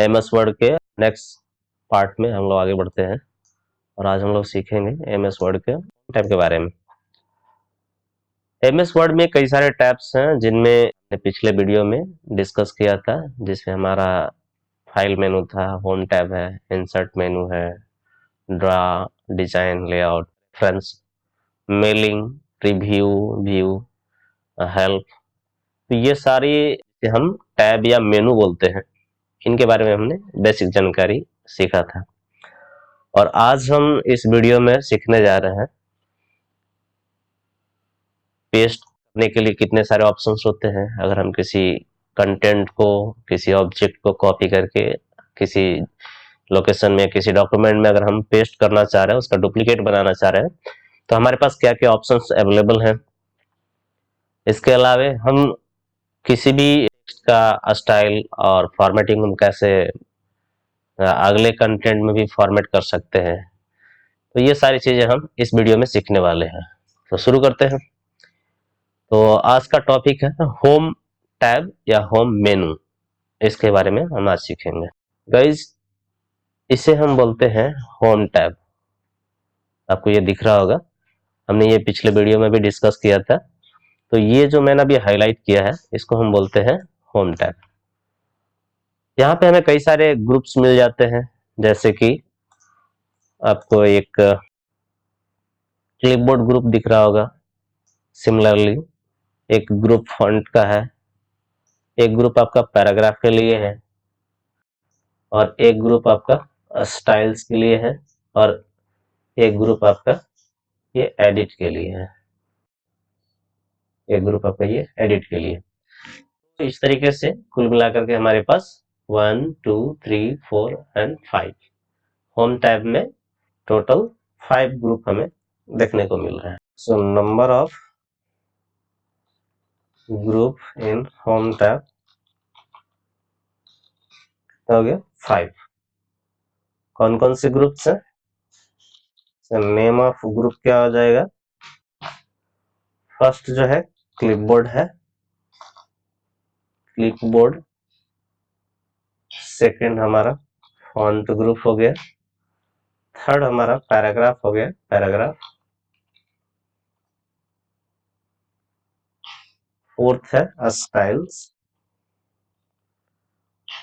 MS word के next part में हम लोग आगे बढ़ते हैं और आज हम लोग सीखेंगे एमएस वर्ड के टैब के बारे में। एमएस वर्ड में कई सारे टैब्स हैं जिनमें पिछले वीडियो में डिस्कस किया था, जिसमें हमारा फाइल मेनू था, होम टैब है, इंसर्ट मेनू है, draw, design, layout, reference, mailing, preview, view, help. तो ये सारी हम टैब या मेनू बोलते हैं, इनके बारे में हमने बेसिक जानकारी सीखा था। और आज हम इस वीडियो में सीखने जा रहे हैं पेस्ट करने के लिए कितने सारे ऑप्शंस होते हैं। अगर हम किसी कंटेंट को, किसी ऑब्जेक्ट को कॉपी करके किसी लोकेशन में, किसी डॉक्यूमेंट में अगर हम पेस्ट करना चाह रहे हैं, उसका डुप्लीकेट बनाना चाह रहे हैं, तो हमारे पास क्या क्या ऑप्शंस अवेलेबल हैं। इसके अलावा हम किसी भी टेक्स्ट का स्टाइल और फॉर्मेटिंग हम कैसे अगले कंटेंट में भी फॉर्मेट कर सकते हैं, तो ये सारी चीजें हम इस वीडियो में सीखने वाले हैं। तो शुरू करते हैं। तो आज का टॉपिक है होम टैब या होम मेनू। इसके बारे में हम आज सीखेंगे। गाइज, इसे हम बोलते हैं होम टैब। आपको ये दिख रहा होगा, हमने ये पिछले वीडियो में भी डिस्कस किया था। तो ये जो मैंने अभी हाईलाइट किया है, इसको हम बोलते हैं होम टैब। यहाँ पे हमें कई सारे ग्रुप्स मिल जाते हैं, जैसे कि आपको एक क्लिपबोर्ड ग्रुप दिख रहा होगा, सिमिलरली एक ग्रुप फॉन्ट का है, एक ग्रुप आपका पैराग्राफ के लिए है, और एक ग्रुप आपका स्टाइल्स के लिए है, और एक ग्रुप आपका ये एडिट के लिए है। एक ग्रुप आपका ये एडिट के लिए। तो इस तरीके से कुल मिलाकर के हमारे पास 1 2 3 4 एंड 5 होम टैब में टोटल 5 ग्रुप हमें देखने को मिल रहा है। So number of group in home tab हो गया 5। कौन कौन से ग्रुप्स हैं? नेम ऑफ ग्रुप क्या हो जाएगा? फर्स्ट जो है क्लिपबोर्ड है, क्लिपबोर्ड। सेकंड हमारा फॉन्ट ग्रुप हो गया। थर्ड हमारा पैराग्राफ हो गया, पैराग्राफ। फोर्थ है स्टाइल्स,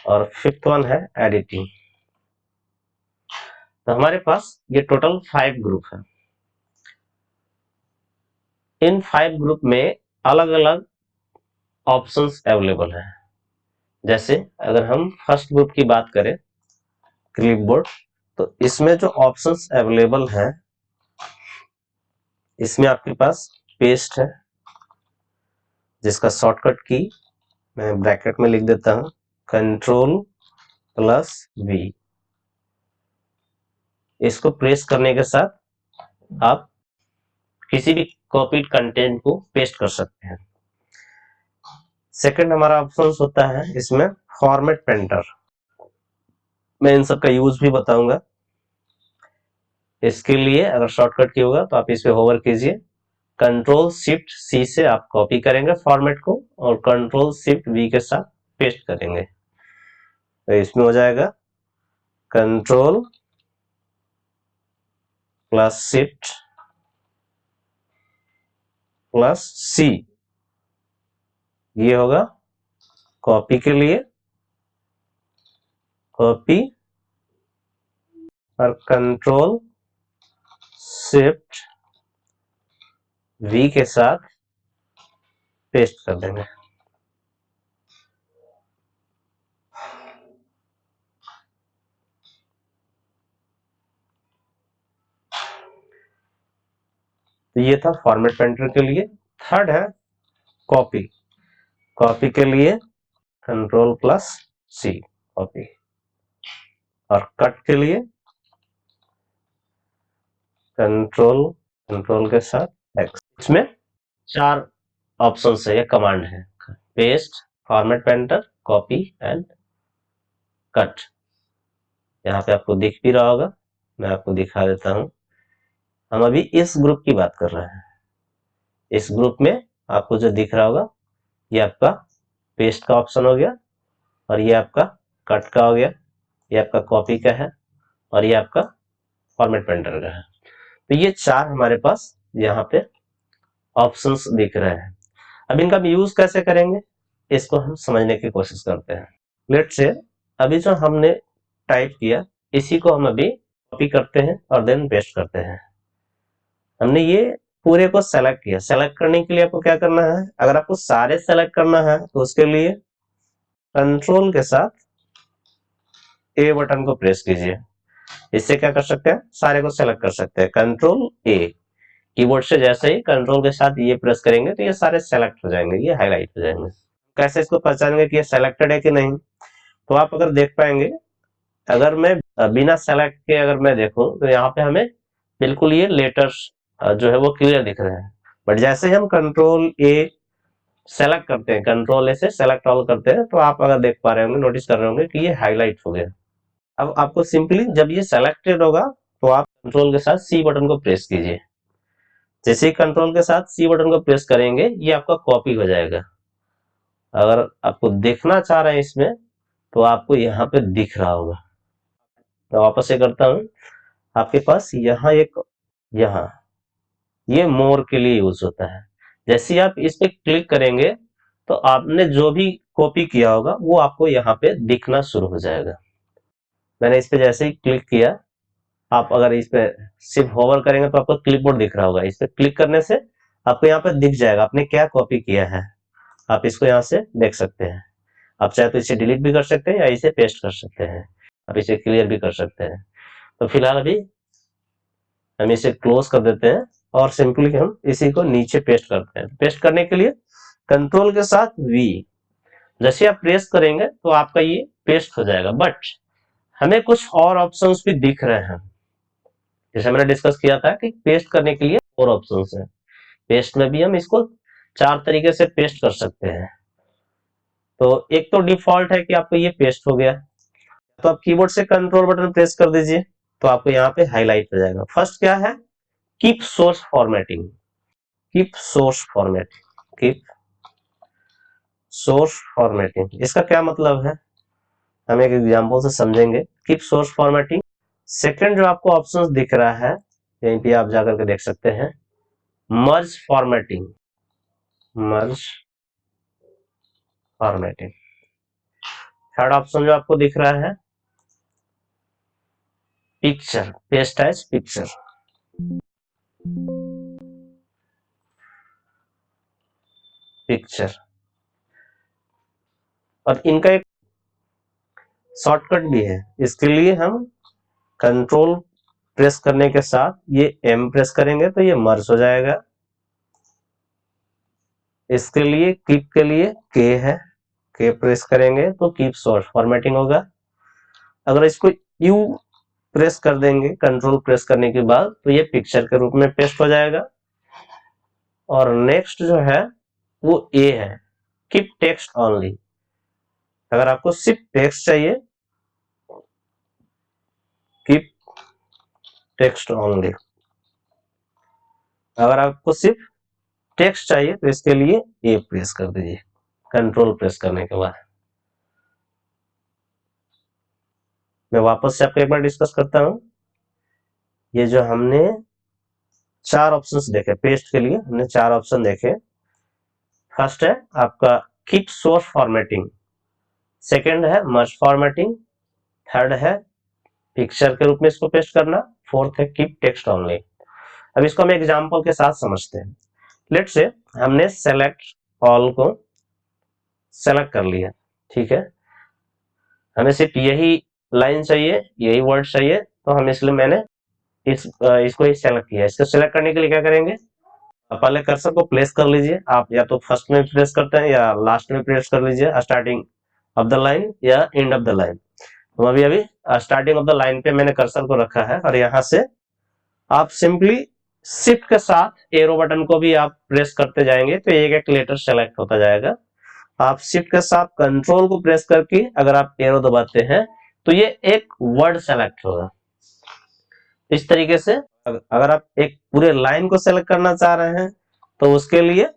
और फिफ्थ वन है एडिटिंग। तो हमारे पास ये टोटल 5 ग्रुप है। इन 5 ग्रुप में अलग अलग ऑप्शंस अवेलेबल है। जैसे अगर हम फर्स्ट ग्रुप की बात करें, क्लिपबोर्ड, तो इसमें जो ऑप्शंस अवेलेबल हैं, इसमें आपके पास पेस्ट है, जिसका शॉर्टकट की मैं ब्रैकेट में लिख देता हूं, Ctrl+V। इसको प्रेस करने के साथ आप किसी भी कॉपीड कंटेंट को पेस्ट कर सकते हैं। सेकंड हमारा ऑप्शन होता है इसमें फॉर्मेट पेंटर। मैं इन सब का यूज भी बताऊंगा। इसके लिए अगर शॉर्टकट की होगा तो आप इस पे होवर कीजिए, Ctrl+Shift+C से आप कॉपी करेंगे फॉर्मेट को, और Ctrl+Shift+V के साथ पेस्ट करेंगे। तो इसमें हो जाएगा Ctrl+Shift+C। ये होगा कॉपी के लिए, कॉपी, और Ctrl+Shift+V के साथ पेस्ट कर देंगे। तो ये था फॉर्मेट पेंटर के लिए। थर्ड है कॉपी। कॉपी के लिए Ctrl+C, कॉपी, और कट के लिए कंट्रोल के साथ X। इसमें 4 ऑप्शन है, ये कमांड है, paste, format painter, copy and cut. यहाँ पे आपको दिख भी रहा होगा, मैं आपको दिखा देता हूं। हम अभी इस ग्रुप की बात कर रहे हैं। इस ग्रुप में आपको जो दिख रहा होगा, ये आपका पेस्ट का ऑप्शन हो गया, और ये आपका कट का हो गया। ये आपका कॉपी का है और ये आपका फॉर्मेट पेंटर का है। तो ये 4 हमारे पास यहाँ पे ऑप्शंस दिख रहे हैं। अब इनका हम यूज कैसे करेंगे, इसको हम समझने की कोशिश करते हैं। लेट्स से अभी जो हमने टाइप किया इसी को हम अभी कॉपी करते हैं और देन पेस्ट करते हैं। हमने ये पूरे को सेलेक्ट किया। सेलेक्ट करने के लिए आपको क्या करना है, अगर आपको सारे सेलेक्ट करना है तो उसके लिए कंट्रोल के साथ ए बटन को प्रेस कीजिए। इससे क्या कर सकते हैं, सारे को सेलेक्ट कर सकते हैं। कंट्रोल ए, कीबोर्ड से जैसे ही कंट्रोल के साथ ये प्रेस करेंगे तो ये सारे सेलेक्ट हो जाएंगे, ये हाईलाइट हो जाएंगे। कैसे इसको पहचानेंगे कि ये सेलेक्टेड है कि नहीं, तो आप अगर देख पाएंगे, अगर मैं बिना सेलेक्ट के अगर मैं देखूं तो यहाँ पे हमें बिल्कुल ये लेटर्स जो है वो क्लियर दिख रहे हैं। बट जैसे ही हम कंट्रोल ए सेलेक्ट करते हैं, कंट्रोल ए से सेलेक्ट ऑल करते हैं, तो आप अगर देख पा रहे होंगे, नोटिस कर रहे होंगे कि ये हाईलाइट हो गया। अब आपको सिंपली जब ये सेलेक्टेड होगा तो आप कंट्रोल के साथ सी बटन को प्रेस कीजिए। जैसे ही कंट्रोल के साथ सी बटन को प्रेस करेंगे ये आपका कॉपी हो जाएगा। अगर आपको देखना चाह रहे हैं इसमें तो आपको यहाँ पे दिख रहा होगा। मैं वापस से करता हूं, आपके पास यहाँ यहाँ ये मोर के लिए यूज होता है। जैसे ही आप इस पे क्लिक करेंगे तो आपने जो भी कॉपी किया होगा वो आपको यहाँ पे दिखना शुरू हो जाएगा। मैंने इस पे जैसे ही क्लिक किया, आप अगर इस पे सिर्फ होवर करेंगे तो आपको क्लिपबोर्ड दिख रहा होगा। इस पे क्लिक करने से आपको यहाँ पे दिख जाएगा आपने क्या कॉपी किया है। आप इसको यहाँ से देख सकते हैं। आप चाहे तो इसे डिलीट भी कर सकते हैं या इसे पेस्ट कर सकते हैं। आप इसे क्लियर भी कर सकते हैं। तो फिलहाल अभी हम इसे क्लोज कर देते हैं और सिंपली हम इसी को नीचे पेस्ट करते हैं। पेस्ट करने के लिए कंट्रोल के साथ वी, जैसे आप प्रेस करेंगे तो आपका ये पेस्ट हो जाएगा। बट हमें कुछ और ऑप्शंस भी दिख रहे हैं। जैसे मैंने डिस्कस किया था कि पेस्ट करने के लिए और ऑप्शंस हैं। पेस्ट में भी हम इसको 4 तरीके से पेस्ट कर सकते हैं। तो एक तो डिफॉल्ट है कि आपको ये पेस्ट हो गया, तो आप कीबोर्ड से कंट्रोल बटन प्रेस कर दीजिए तो आपको यहाँ पे हाईलाइट हो जाएगा। फर्स्ट क्या है, keep source formatting. Keep source formatting, keep source formatting, इसका क्या मतलब है हम एक एग्जांपल से समझेंगे। Keep source formatting. सेकंड जो आपको ऑप्शंस दिख रहा है यहीं पे आप जाकर के देख सकते हैं, merge formatting, merge formatting. Third option जो आपको दिख रहा है, picture, paste as picture. Picture, और इनका एक शॉर्टकट भी है। इसके लिए हम कंट्रोल प्रेस करने के साथ ये एम प्रेस करेंगे तो ये मर्ज हो जाएगा। इसके लिए कीप के लिए के है, के प्रेस करेंगे तो कीप सोर्स फॉर्मेटिंग होगा। अगर इसको यू प्रेस कर देंगे कंट्रोल प्रेस करने के बाद तो ये पिक्चर के रूप में पेस्ट हो जाएगा। और नेक्स्ट जो है वो ए है, कीप टेक्स्ट ओनली। अगर आपको सिर्फ टेक्स्ट चाहिए, कीप टेक्स्ट ओनली। अगर आपको सिर्फ टेक्स्ट चाहिए तो इसके लिए ए प्रेस कर दीजिए कंट्रोल प्रेस करने के बाद। मैं वापस से आपको एक बार डिस्कस करता हूं। ये जो हमने 4 ऑप्शंस देखे पेस्ट के लिए, हमने 4 ऑप्शन देखे। फर्स्ट है आपका कीप सोर्स फॉर्मेटिंग, सेकंड है मर्ज फॉर्मेटिंग, थर्ड है पिक्चर के रूप में इसको पेस्ट करना, फोर्थ है कीप टेक्स्ट ओनली। अब इसको हम एग्जांपल के साथ समझते हैं। लेट्स से हमने सेलेक्ट ऑल को सेलेक्ट कर लिया, ठीक है, हमें सिर्फ यही लाइन चाहिए, यही वर्ड चाहिए, तो हम इसलिए मैंने इसको ही सेलेक्ट किया। इसको सेलेक्ट करने के लिए क्या करेंगे, पहले कर्सर को प्लेस कर लीजिए। आप या तो फर्स्ट में प्रेस करते हैं या लास्ट में प्रेस कर लीजिए, स्टार्टिंग ऑफ द लाइन या एंड ऑफ द लाइन। तो अभी स्टार्टिंग ऑफ द लाइन पे मैंने कर्सर को रखा है और यहाँ से आप सिंपली शिफ्ट के साथ एरो बटन को भी आप प्रेस करते जाएंगे तो एक एक लेटर सेलेक्ट होता जाएगा। आप शिफ्ट के साथ कंट्रोल को प्रेस करके अगर आप एरो दबाते हैं तो ये एक वर्ड सेलेक्ट होगा। इस तरीके से अगर आप एक पूरे लाइन को सेलेक्ट करना चाह रहे हैं तो उसके लिए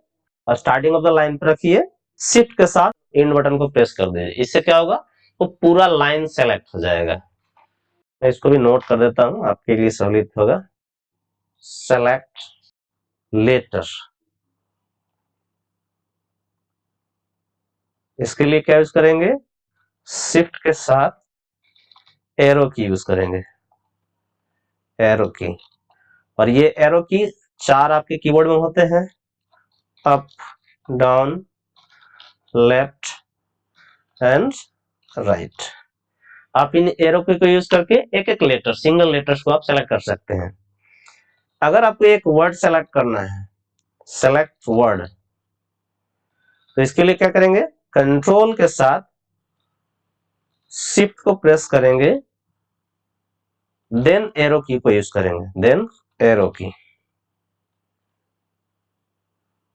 स्टार्टिंग ऑफ द लाइन पर रखिए, शिफ्ट के साथ एंड बटन को प्रेस कर दीजिए। इससे क्या होगा, वो पूरा लाइन सेलेक्ट हो जाएगा। मैं इसको भी नोट कर देता हूं, आपके लिए सहूलियत होगा। सेलेक्ट लेटर, इसके लिए क्या यूज करेंगे? शिफ्ट के साथ एरो की यूज करेंगे, एरो की। और ये एरो की 4 आपके कीबोर्ड में होते हैं, up, down, left and right. आप इन एरो की को यूज करके एक एक लेटर, सिंगल लेटर्स को आप सेलेक्ट कर सकते हैं। अगर आपको एक वर्ड सेलेक्ट करना है, सेलेक्ट वर्ड, तो इसके लिए क्या करेंगे? कंट्रोल के साथ शिफ्ट को प्रेस करेंगे, देन एरो की को यूज करेंगे, देन एरो की,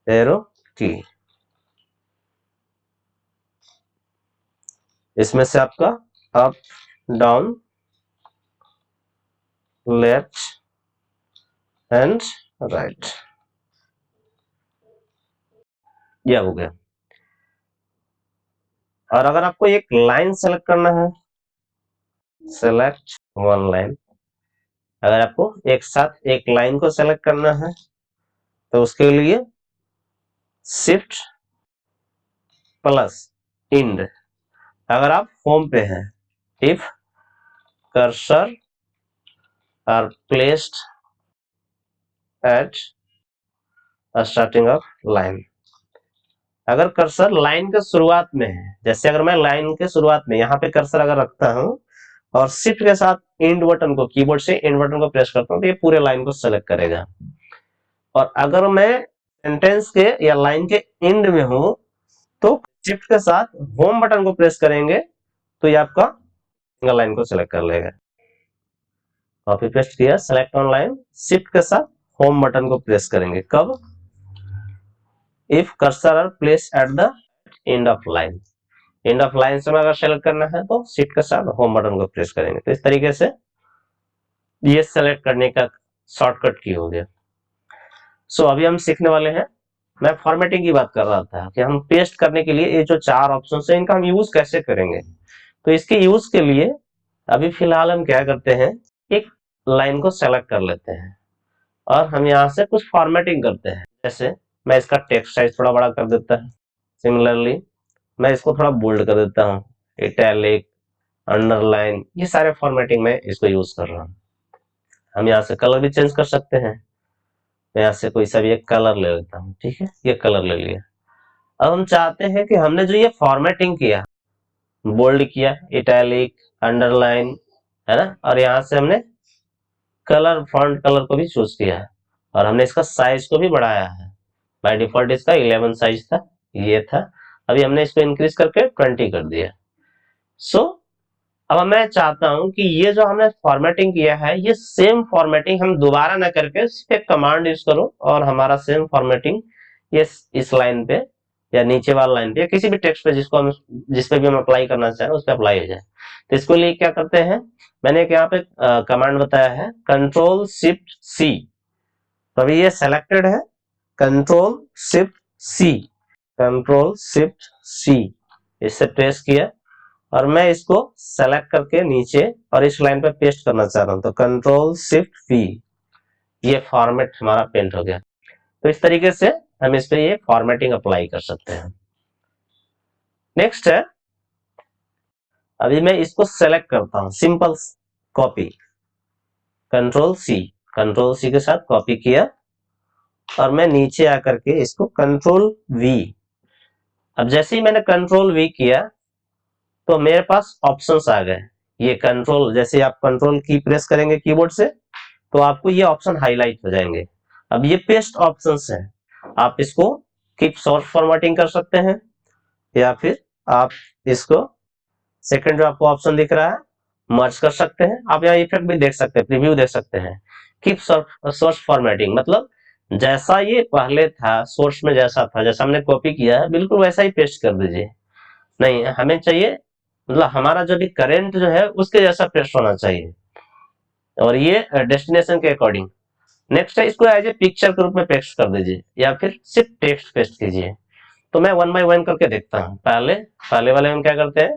एरो की। इसमें से आपका up, down, left and right, यह हो गया। और अगर आपको एक लाइन सेलेक्ट करना है, सेलेक्ट वन लाइन, अगर आपको एक साथ एक लाइन को सेलेक्ट करना है तो उसके लिए शिफ्ट प्लस इंड। अगर आप होम पे हैं, if cursor are placed at starting of line, अगर कर्सर लाइन के शुरुआत में है, जैसे अगर मैं लाइन के शुरुआत में यहाँ पे कर्सर अगर रखता हूं और शिफ्ट के साथ इंड बटन को, कीबोर्ड से इंड बटन को प्रेस करता हूं, तो ये पूरे लाइन को सेलेक्ट करेगा। और अगर मैं सेंटेंस के या लाइन के एंड में हूं तो शिफ्ट के साथ होम बटन को प्रेस करेंगे तो ये आपका सिंगल लाइन को सेलेक्ट कर लेगा। कॉपी पेस्ट किया, सेलेक्ट ऑन लाइन, शिफ्ट के साथ होम बटन को प्रेस करेंगे, कब? If cursor are place at the end of line, end of line से अगर सेलेक्ट करना है तो शिफ्ट के साथ होम बटन को प्रेस करेंगे। तो इस तरीके से ये सेलेक्ट करने का शॉर्टकट की हो गया। सो अभी हम सीखने वाले हैं, मैं फॉर्मेटिंग की बात कर रहा था कि हम पेस्ट करने के लिए ये जो 4 ऑप्शन है इनका हम यूज कैसे करेंगे। तो इसके यूज के लिए अभी फिलहाल हम क्या करते हैं, एक लाइन को सेलेक्ट कर लेते हैं और हम यहाँ से कुछ फॉर्मेटिंग करते हैं। जैसे मैं इसका टेक्स्ट साइज थोड़ा बड़ा कर देता है, सिमिलरली मैं इसको थोड़ा बोल्ड कर देता हूँ, इटैलिक, अंडरलाइन, ये सारे फॉर्मेटिंग में इसको यूज कर रहा हूँ। हम यहाँ से कलर भी चेंज कर सकते हैं, मैं यहाँ से कोई सा भी एक कलर ले लेता हूँ, ठीक है, ये कलर ले लिया। अब हम चाहते हैं कि हमने जो ये फॉर्मेटिंग किया, बोल्ड किया, इटैलिक, अंडरलाइन, है ना, और यहाँ से हमने कलर, फॉन्ट कलर को भी चूज किया है और हमने इसका साइज को भी बढ़ाया है। बाय डिफॉल्ट इसका 11 साइज था, ये था, अभी हमने इसको इंक्रीज करके 20 कर दिया। सो अब मैं चाहता हूं कि ये जो हमने फॉर्मेटिंग किया है, ये सेम फॉर्मेटिंग हम दोबारा ना करके सिर्फ एक कमांड यूज करो और हमारा सेम फॉर्मेटिंग ये इस लाइन पे या नीचे वाला लाइन पे या किसी भी टेक्स्ट पे जिसको हम, जिस पे भी हम अप्लाई करना चाहें उस पे अप्लाई हो जाए। तो इसके लिए क्या करते हैं, मैंने एक यहाँ पे कमांड बताया है, कंट्रोल शिफ्ट सी। तो अभी ये सेलेक्टेड है, control shift C, control shift C, इससे प्रेस किया और मैं इसको सेलेक्ट करके नीचे और इस लाइन पे पेस्ट करना चाह रहा हूं, तो कंट्रोल शिफ्ट वी, ये फॉर्मेट हमारा पेंट हो गया। तो इस तरीके से हम इस पे ये फॉर्मेटिंग अप्लाई कर सकते हैं। नेक्स्ट है, अभी मैं इसको सेलेक्ट करता हूं, सिंपल कॉपी, कंट्रोल सी के साथ कॉपी किया और मैं नीचे आकर के इसको कंट्रोल वी। अब जैसे ही मैंने कंट्रोल वी किया तो मेरे पास ऑप्शंस आ गए। ये कंट्रोल, जैसे आप कंट्रोल की प्रेस करेंगे कीबोर्ड से तो आपको ये ऑप्शन हाईलाइट हो जाएंगे। अब ये पेस्ट ऑप्शंस हैं, आप इसको कीप शॉर्ट फॉर्मेटिंग कर सकते हैं या फिर आप इसको सेकंड जो आपको ऑप्शन दिख रहा है मर्ज कर सकते हैं। आप यहाँ इफेक्ट भी देख सकते हैं, प्रीव्यू देख सकते हैं। कीप सोर्स फॉर्मेटिंग मतलब जैसा ये पहले था, सोर्स में जैसा था, जैसा हमने कॉपी किया है बिल्कुल वैसा ही पेस्ट कर दीजिए। नहीं, हमें चाहिए मतलब हमारा जो भी करेंट जो है उसके जैसा पेस्ट होना चाहिए और ये डेस्टिनेशन के अकॉर्डिंग। नेक्स्ट है, इसको एज ए पिक्चर के रूप में पेस्ट कर दीजिए या फिर सिर्फ टेक्स्ट पेस्ट कीजिए। तो मैं 1 बाय 1 करके देखता हूँ। पहले वाले में क्या करते हैं,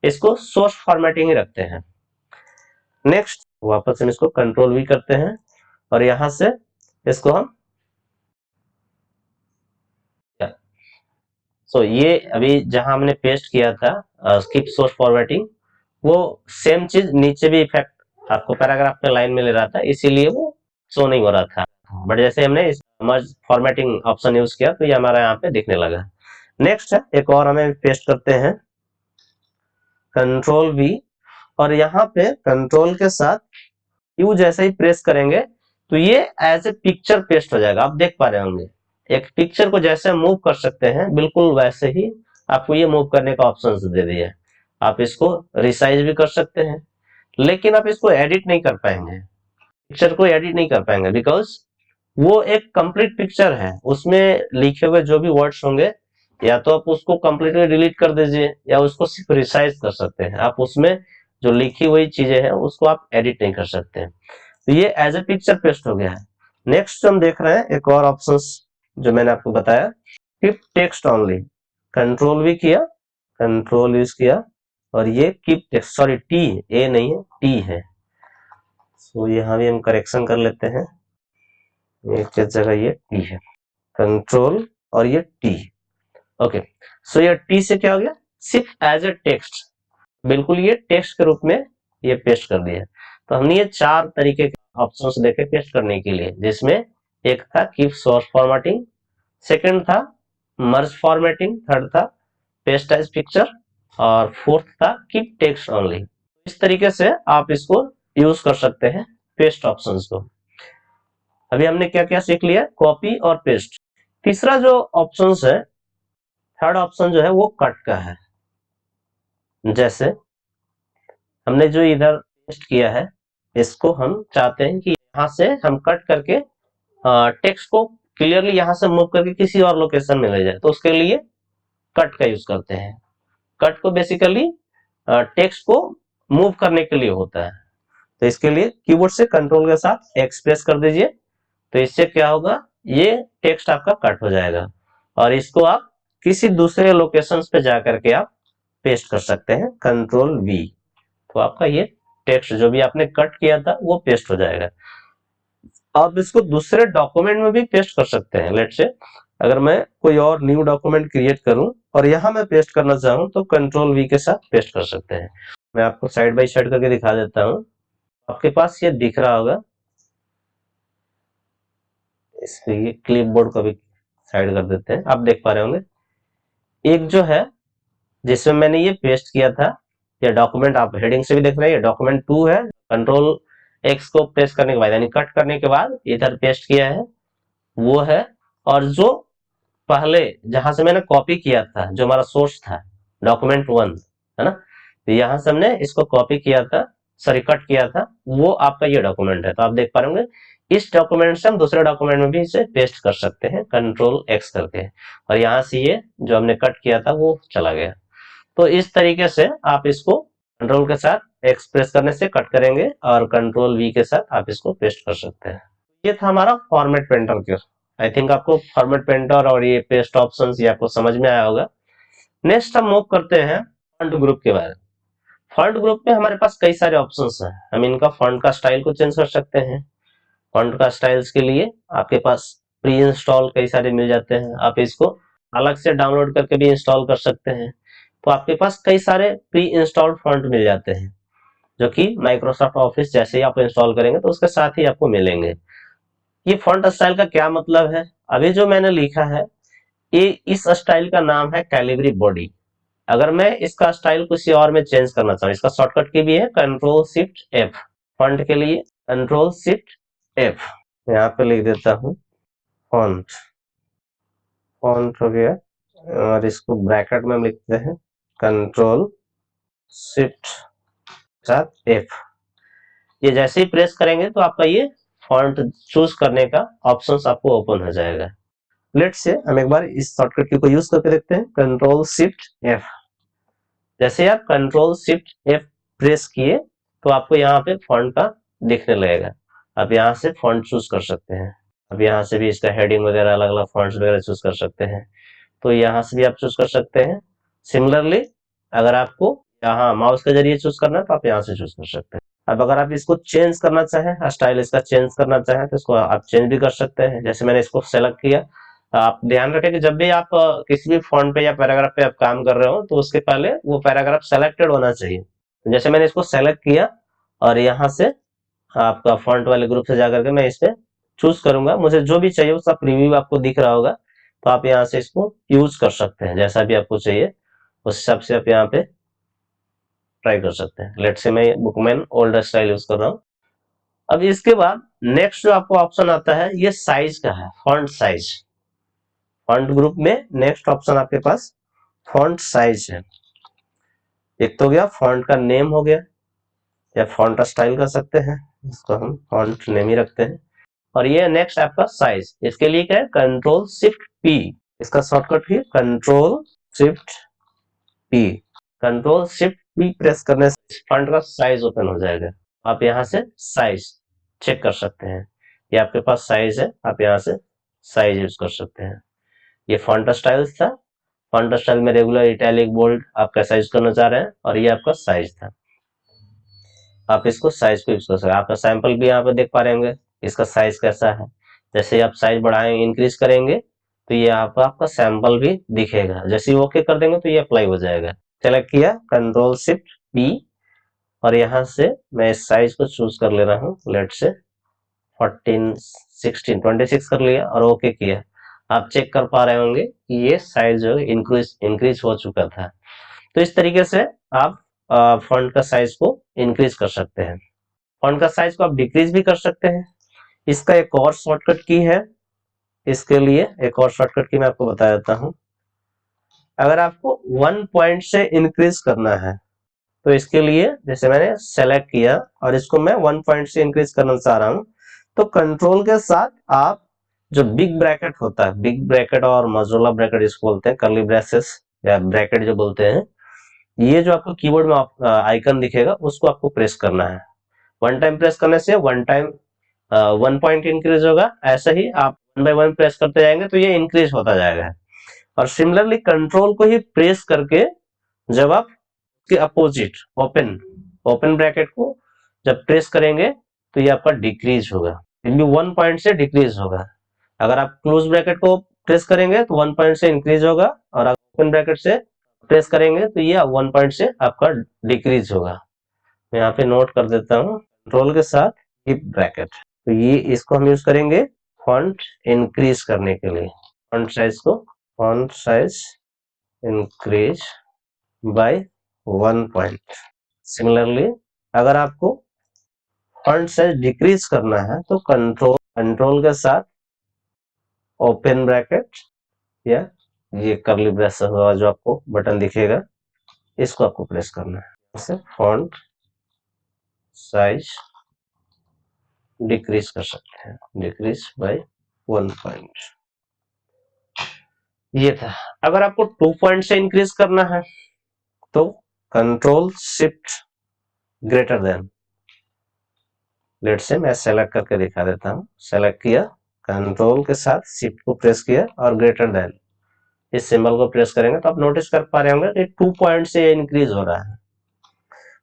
इसको सोर्स फॉर्मेटिंग ही रखते हैं। नेक्स्ट वापस हम इसको कंट्रोल वी करते हैं और यहां से इसको हम ये अभी जहां हमने पेस्ट किया था स्किप सोर्स फॉर्मेटिंग, वो सेम चीज नीचे भी इफेक्ट आपको पैराग्राफ में लाइन में ले रहा था, इसीलिए वो शो नहीं हो रहा था। बट जैसे हमने इस मर्ज फॉर्मेटिंग ऑप्शन यूज किया तो ये हमारा यहाँ पे दिखने लगा। नेक्स्ट है एक और हमें पेस्ट करते हैं कंट्रोल वी, और यहाँ पे कंट्रोल के साथ यू जैसे ही प्रेस करेंगे तो ये एज ए पिक्चर पेस्ट हो जाएगा। आप देख पा रहे होंगे एक पिक्चर को जैसे मूव कर सकते हैं बिल्कुल वैसे ही आपको ये मूव करने का ऑप्शन दे दिया है। आप इसको रिसाइज भी कर सकते हैं, लेकिन आप इसको एडिट नहीं कर पाएंगे, पिक्चर को एडिट नहीं कर पाएंगे, बिकॉज वो एक कंप्लीट पिक्चर है। उसमें लिखे हुए जो भी वर्ड्स होंगे या तो आप उसको कंप्लीटली डिलीट कर दीजिए या उसको सिर्फ रिसाइज कर सकते हैं। आप उसमें जो लिखी हुई चीजें हैं उसको आप एडिट नहीं कर सकते हैं। तो ये एज ए पिक्चर पेस्ट हो गया है। नेक्स्ट हम देख रहे हैं एक और ऑप्शन जो मैंने आपको बताया, कीप टेक्स्ट ओनली। कंट्रोल भी किया, कंट्रोल यूज किया और ये कीप टेक्स्ट, सॉरी टी, ए नहीं है टी है। तो यहाँ भी हम करेक्शन कर लेते हैं, एक जगह ये टी है, कंट्रोल और ये टी। ओके, सो ये टी से क्या हो गया, सिर्फ एज ए टेक्स्ट, बिल्कुल ये टेक्स्ट के रूप में ये पेस्ट कर दिया। तो हमने ये 4 तरीके के ऑप्शंस देखे पेस्ट करने के लिए, जिसमें एक था कीप सोर्स फॉर्मेटिंग, सेकंड था मर्ज फॉर्मेटिंग, थर्ड था पेस्ट एज पिक्चर और फोर्थ था कीप टेक्स्ट ओनली। इस तरीके से आप इसको यूज कर सकते हैं पेस्ट ऑप्शंस को। अभी हमने क्या क्या सीख लिया, कॉपी और पेस्ट। तीसरा जो ऑप्शंस है, थर्ड ऑप्शन जो है वो कट का है। जैसे हमने जो इधर पेस्ट किया है इसको हम चाहते हैं कि यहाँ से हम कट करके टेक्स्ट को क्लियरली यहाँ से मूव करके किसी और लोकेशन में ले जाए, तो उसके लिए कट का यूज करते हैं। कट को बेसिकली टेक्स्ट को मूव करने के लिए होता है। तो इसके लिए कीबोर्ड से कंट्रोल के साथ एक्सप्रेस कर दीजिए, तो इससे क्या होगा, ये टेक्स्ट आपका कट हो जाएगा और इसको आप किसी दूसरे लोकेशंस पे जाकर के आप पेस्ट कर सकते हैं कंट्रोल वी। तो आपका ये टेक्स्ट जो भी आपने कट किया था वो पेस्ट हो जाएगा। आप इसको दूसरे डॉक्यूमेंट में भी पेस्ट कर सकते हैं। लेट से अगर मैं कोई और न्यू डॉक्यूमेंट क्रिएट करूं और यहां मैं पेस्ट करना चाहूं तो कंट्रोल वी के साथ पेस्ट कर सकते हैं। मैं आपको साइड बाय साइड करके दिखा देता हूं, आपके पास ये दिख रहा होगा। इसलिए क्लिपबोर्ड को भी साइड कर देते हैं, आप देख पा रहे होंगे एक जो है जिसमें मैंने ये पेस्ट किया था, ये डॉक्यूमेंट आप हेडिंग से भी देख रहे हैं, ये डॉक्यूमेंट 2 है। कंट्रोल एक्स को प्रेस करने के बाद यानी कट करने के बाद इधर पेस्ट किया है वो है। और जो पहले जहां से मैंने कॉपी किया था, जो हमारा सोर्स था डॉक्यूमेंट 1 है ना, तो यहां से हमने इसको कॉपी किया था, सॉरी कट किया था, वो आपका ये डॉक्यूमेंट है। तो आप देख पा रहे होंगे इस डॉक्यूमेंट से हम दूसरे डॉक्यूमेंट में भी इसे पेस्ट कर सकते हैं कंट्रोल एक्स करके, और यहाँ से ये जो हमने कट किया था वो चला गया। तो इस तरीके से आप इसको कंट्रोल के साथ एक्सप्रेस करने से कट करेंगे और कंट्रोल वी के साथ आप इसको पेस्ट कर सकते हैं। ये था हमारा फॉर्मेट पेंटर के। आई थिंक आपको फॉर्मेट पेंटर और ये पेस्ट ऑप्शंस ये आपको समझ में आया होगा। नेक्स्ट हम मूव करते हैं फॉन्ट ग्रुप के बारे में। फॉन्ट ग्रुप में हमारे पास कई सारे ऑप्शंस हैं। हम इनका फॉन्ट का स्टाइल को चेंज कर सकते हैं। फॉन्ट का स्टाइल्स के लिए आपके पास प्री इंस्टॉल कई सारे मिल जाते हैं, आप इसको अलग से डाउनलोड करके भी इंस्टॉल कर सकते हैं। तो आपके पास कई सारे प्री इंस्टॉल्ड फॉन्ट मिल जाते हैं जो कि माइक्रोसॉफ्ट ऑफिस जैसे ही आप इंस्टॉल करेंगे तो उसके साथ ही आपको मिलेंगे। ये फॉन्ट स्टाइल का क्या मतलब है, अभी जो मैंने लिखा है ये इस स्टाइल का नाम है कैलिबरी बॉडी। अगर मैं इसका स्टाइल किसी और में चेंज करना चाहूँ, इसका शॉर्टकट की भी है कंट्रोल शिफ्ट एफ, फॉन्ट के लिए कंट्रोल शिफ्ट एफ। यहाँ पे लिख देता हूँ फॉन्ट, फॉन्ट हो गया और इसको ब्रैकेट में लिखते हैं कंट्रोल शिफ्ट साथ एफ। ये जैसे ही प्रेस करेंगे तो आपका ये फॉन्ट चूज करने का ऑप्शन आपको ओपन हो जाएगा। लेट से हम एक बार इस शॉर्टकट की को यूज करके देखते हैं कंट्रोल शिफ्ट एफ। जैसे आप कंट्रोल शिफ्ट एफ प्रेस किए तो आपको यहाँ पे फॉन्ट का दिखने लगेगा। आप यहाँ से फॉन्ट चूज कर सकते हैं। अब यहाँ से भी इसका हेडिंग वगैरह अलग अलग फॉन्ट्स वगैरह चूज कर सकते हैं, तो यहाँ से भी आप चूज कर सकते हैं। सिमिलरली अगर आपको यहाँ माउस के जरिए चूज करना है तो आप यहाँ से चूज कर सकते हैं। अब अगर आप इसको चेंज करना चाहें, स्टाइल इसका चेंज करना चाहें तो इसको आप चेंज भी कर सकते हैं। जैसे मैंने इसको सेलेक्ट किया, आप ध्यान रखें कि जब भी आप किसी भी फॉन्ट पे या पैराग्राफ पे आप काम कर रहे हो तो उसके पहले वो पैराग्राफ सेलेक्टेड होना चाहिए। जैसे मैंने इसको सेलेक्ट किया और यहाँ से आपका फॉन्ट वाले ग्रुप से जाकर के मैं इस पे चूज करूंगा, मुझे जो भी चाहिए उसका प्रीव्यू आपको दिख रहा होगा, तो आप यहाँ से इसको यूज कर सकते हैं। जैसा भी आपको चाहिए उस हिसाब से आप यहाँ पे ट्राई कर सकते हैं। लेट से मैं बुकमैन ओल्ड स्टाइल यूज कर रहा हूँ। अब इसके बाद नेक्स्ट जो आपको ऑप्शन आता है ये साइज का है, फॉन्ट साइज। फॉन्ट ग्रुप में नेक्स्ट ऑप्शन आपके पास फॉन्ट साइज है। एक तो हो गया फॉन्ट का नेम हो गया, या फॉन्ट स्टाइल कर सकते हैं, इसको हम फॉन्ट नेम ही रखते हैं। और ये नेक्स्ट आपका साइज, इसके लिए क्या है, कंट्रोल शिफ्ट पी, इसका शॉर्टकट ही control shift P. Control shift P press करने से फॉन्ट का साइज ओपन हो जाएगा। आप यहाँ से साइज चेक कर सकते हैं, ये आपके पास साइज है, आप यहाँ से साइज यूज कर सकते हैं। ये फॉन्ट स्टाइल था, फॉन्ट स्टाइल में रेगुलर, इटैलिक, बोल्ड आप कैसा यूज करना चाह रहे हैं, और ये आपका साइज था, आप इसको साइज पे यूज कर सकते हैं। आपका सैंपल भी यहाँ पे देख पा रहे होंगे इसका साइज कैसा है। जैसे आप साइज बढ़ाएंगे, इंक्रीज करेंगे तो ये आपका सैंपल भी दिखेगा। जैसे ओके कर देंगे तो ये अप्लाई हो जाएगा। सेलेक्ट किया, कंट्रोल शिफ्ट पी, और यहाँ से मैं इस साइज को चूज कर ले रहा हूँ, लेट से 14, 16, 26 कर लिया और ओके किया। आप चेक कर पा रहे होंगे कि ये साइज जो इंक्रीज हो चुका था। तो इस तरीके से आप फॉन्ट का साइज को इंक्रीज कर सकते हैं। फॉन्ट का साइज को आप डिक्रीज भी कर सकते हैं। इसका एक और शॉर्टकट की है, इसके लिए एक और शॉर्टकट की मैं आपको बता देता हूं। अगर आपको 1 पॉइंट से इंक्रीज करना है तो इसके लिए जैसे मैंने सेलेक्ट किया और इसको मैं 1 पॉइंट से इंक्रीज करना चाह रहा हूं, तो कंट्रोल के साथ आप जो बिग ब्रैकेट होता है, बिग ब्रैकेट और मजोला ब्रैकेट इसको बोलते हैं, कर्ली ब्रेसेस या ब्रैकेट जो बोलते हैं, ये जो आपको कीबोर्ड में आइकन दिखेगा उसको आपको प्रेस करना है। 1 टाइम प्रेस करने से 1 टाइम 1 पॉइंट इंक्रीज होगा। ऐसे ही आप 1 बाय 1 प्रेस करते जाएंगे तो ये इंक्रीज होता जाएगा। और सिमिलरली कंट्रोल को ही प्रेस करके जब आप के अपोजिट ओपन ब्रैकेट को जब प्रेस करेंगे तो ये आपका डिक्रीज होगा, 1 पॉइंट से डिक्रीज होगा। अगर आप क्लोज ब्रैकेट को प्रेस करेंगे तो 1 पॉइंट से इंक्रीज होगा, और ओपन ब्रैकेट से प्रेस करेंगे तो ये 1 पॉइंट से आपका डिक्रीज होगा। मैं यहाँ पे नोट कर देता हूँ, कंट्रोल के साथ कीप ब्रैकेट, तो ये इसको हम यूज करेंगे फॉन्ट इंक्रीज करने के लिए। Font size increase by 1 point. Similarly अगर आपको फॉन्ट साइज डिक्रीज करना है तो कंट्रोल के साथ ओपन ब्रैकेट या ये कर्ली ब्रेसेस वाला जो आपको बटन दिखेगा इसको आपको प्रेस करना है। जैसे फॉन्ट साइज डिक्रीज कर सकते हैं, डिक्रीज बाय 1 पॉइंट। ये था। अगर आपको 2 पॉइंट से इंक्रीज करना है तो control shift greater than, let से मैं सेलेक्ट करके दिखा देता हूं। सेलेक्ट किया, कंट्रोल के साथ शिफ्ट को प्रेस किया और ग्रेटर देन इस सिंबल को प्रेस करेंगे तो आप नोटिस कर पा रहे होंगे कि 2 पॉइंट से इंक्रीज हो रहा है।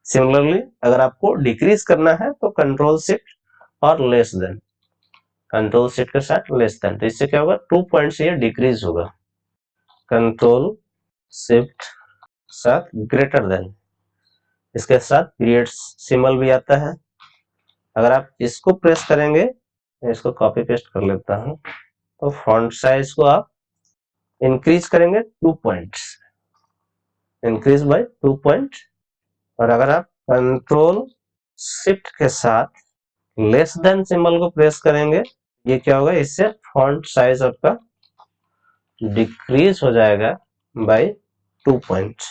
सिमिलरली अगर आपको डिक्रीज करना है तो कंट्रोल शिफ्ट और लेस देन, कंट्रोल शिफ्ट के साथ लेस देन, तो इससे क्या होगा, 2 पॉइंट से ये डिक्रीज होगा। कंट्रोल शिफ्ट साथ ग्रेटर देन, इसके साथ पीरियड सिंबल भी आता है। अगर आप इसको प्रेस करेंगे, मैं इसको कॉपी पेस्ट कर लेता हूं, तो फॉन्ट साइज को आप इंक्रीज करेंगे 2 पॉइंट्स, इंक्रीज बाय 2 पॉइंट। और अगर आप कंट्रोल शिफ्ट के साथ लेस देन सिंबल को प्रेस करेंगे, ये क्या होगा, इससे फॉन्ट साइज आपका डिक्रीज हो जाएगा बाय 2 पॉइंट।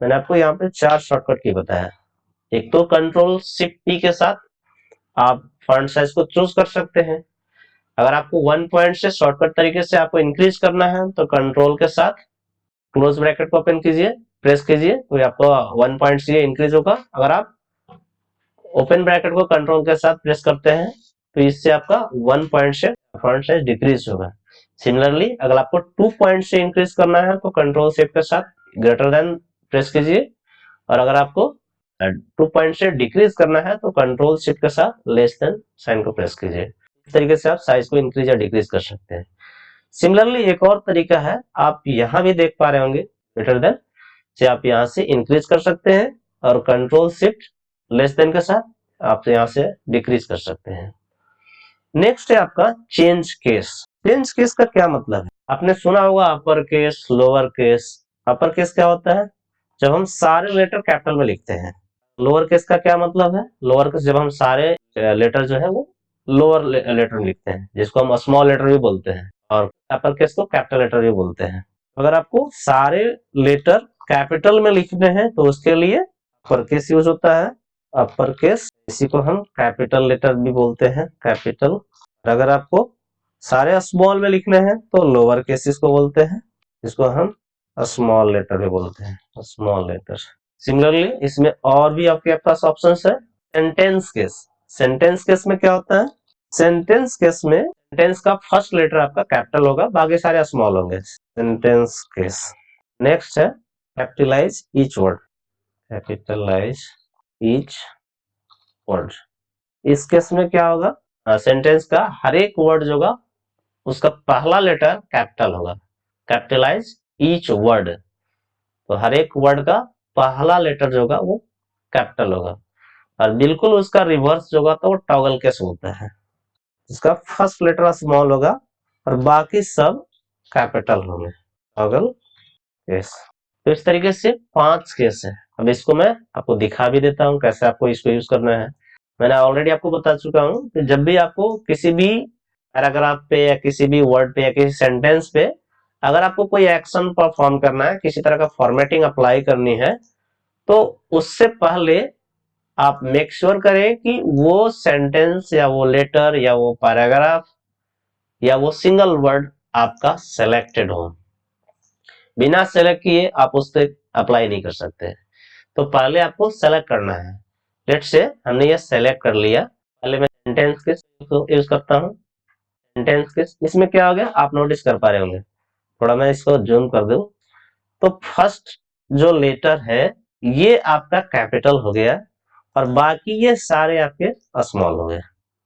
मैंने आपको यहाँ पे 4 शॉर्टकट की बताया। एक तो कंट्रोल शिफ्ट पी के साथ आप फॉन्ट साइज को चूज कर सकते हैं। अगर आपको 1 पॉइंट से शॉर्टकट तरीके से आपको इंक्रीज करना है तो कंट्रोल के साथ क्लोज ब्रैकेट को ओपन कीजिए, प्रेस कीजिए, तो आपको 1 पॉइंट से इंक्रीज होगा। अगर आप ओपन ब्रैकेट को कंट्रोल के साथ प्रेस करते हैं तो इससे आपका 1 पॉइंट से फॉन्ट साइज डिक्रीज होगा। सिमिलरली अगर आपको 2 पॉइंट से इंक्रीज करना है तो कंट्रोल शिफ्ट के साथ ग्रेटर देन प्रेस कीजिए और अगर आपको 2 पॉइंट से डिक्रीज करना है तो कंट्रोल शिफ्ट के साथ लेस देन साइन को प्रेस कीजिए। इस तरीके से आप साइज को इंक्रीज या डिक्रीज कर सकते हैं। सिमिलरली एक और तरीका है, आप यहाँ भी देख पा रहे होंगे ग्रेटर देन से आप यहाँ से इंक्रीज कर सकते हैं और कंट्रोल शिफ्ट लेस देन के साथ आप यहाँ से डिक्रीज कर सकते हैं। नेक्स्ट है आपका चेंज केस। चेंज केस का क्या मतलब है? आपने सुना होगा upper case, lower case. Upper case क्या होता है? जब हम सारे लेटर कैपिटल में लिखते हैं। लोअर केस का क्या मतलब है? लोअर केस जब हम सारे लेटर जो है वो लोअर लेटर में लिखते हैं, जिसको हम स्मॉल लेटर भी बोलते हैं, और अपर केस को कैपिटल लेटर भी बोलते हैं। अगर आपको सारे लेटर कैपिटल में लिखने हैं तो उसके लिए अपर केस यूज होता है, अपर केस, इसी को हम कैपिटल लेटर भी बोलते हैं, कैपिटल। अगर आपको सारे स्मॉल में लिखने हैं तो लोअर केस इसको बोलते हैं, इसको हम स्मॉल लेटर भी बोलते हैं, स्मॉल लेटर। सिमिलरली इसमें और भी आपके पास ऑप्शंस है। Sentence case. सेंटेंस केस में क्या होता है? सेंटेंस केस में सेंटेंस का फर्स्ट लेटर आपका कैपिटल होगा, बाकी सारे स्मॉल होंगे। Sentence case. नेक्स्ट है capitalize each word. Capitalize each word. इस केस में क्या होगा? सेंटेंस का हर एक वर्ड जो होगा उसका पहला लेटर कैपिटल होगा। कैपिटलाइज ईच वर्ड, तो हर एक वर्ड का पहला लेटर जो होगा वो कैपिटल होगा, और बिल्कुल उसका रिवर्स जो होगा तो वो टॉगल केस होता है, इसका फर्स्ट लेटर स्मॉल होगा और बाकी सब कैपिटल होंगे, टॉगल केस। तो इस तरीके से 5 केस है। अब इसको मैं आपको दिखा भी देता हूँ कैसे आपको इसको यूज करना है। मैंने ऑलरेडी आपको बता चुका हूँ कि जब भी आपको किसी भी पैराग्राफ पे या किसी भी वर्ड पे या किसी सेंटेंस पे अगर आपको कोई एक्शन परफॉर्म करना है, किसी तरह का फॉर्मेटिंग अप्लाई करनी है, तो उससे पहले आप मेक श्योर करें कि वो सेंटेंस या वो लेटर या वो पैराग्राफ या वो सिंगल वर्ड आपका सेलेक्टेड हो। बिना सेलेक्ट किए आप उस पर अप्लाई नहीं कर सकते, तो पहले आपको सेलेक्ट करना है। लेट्स से हमने ये सेलेक्ट कर लिया, पहले मैं सेंटेंस के यूज करता हूँ। सेंटेंस के इसमें क्या हो गया आप नोटिस कर पा रहे होंगे, थोड़ा मैं इसको जूम कर दूं, तो फर्स्ट जो लेटर है ये आपका कैपिटल हो गया और बाकी ये सारे आपके स्मॉल हो गए,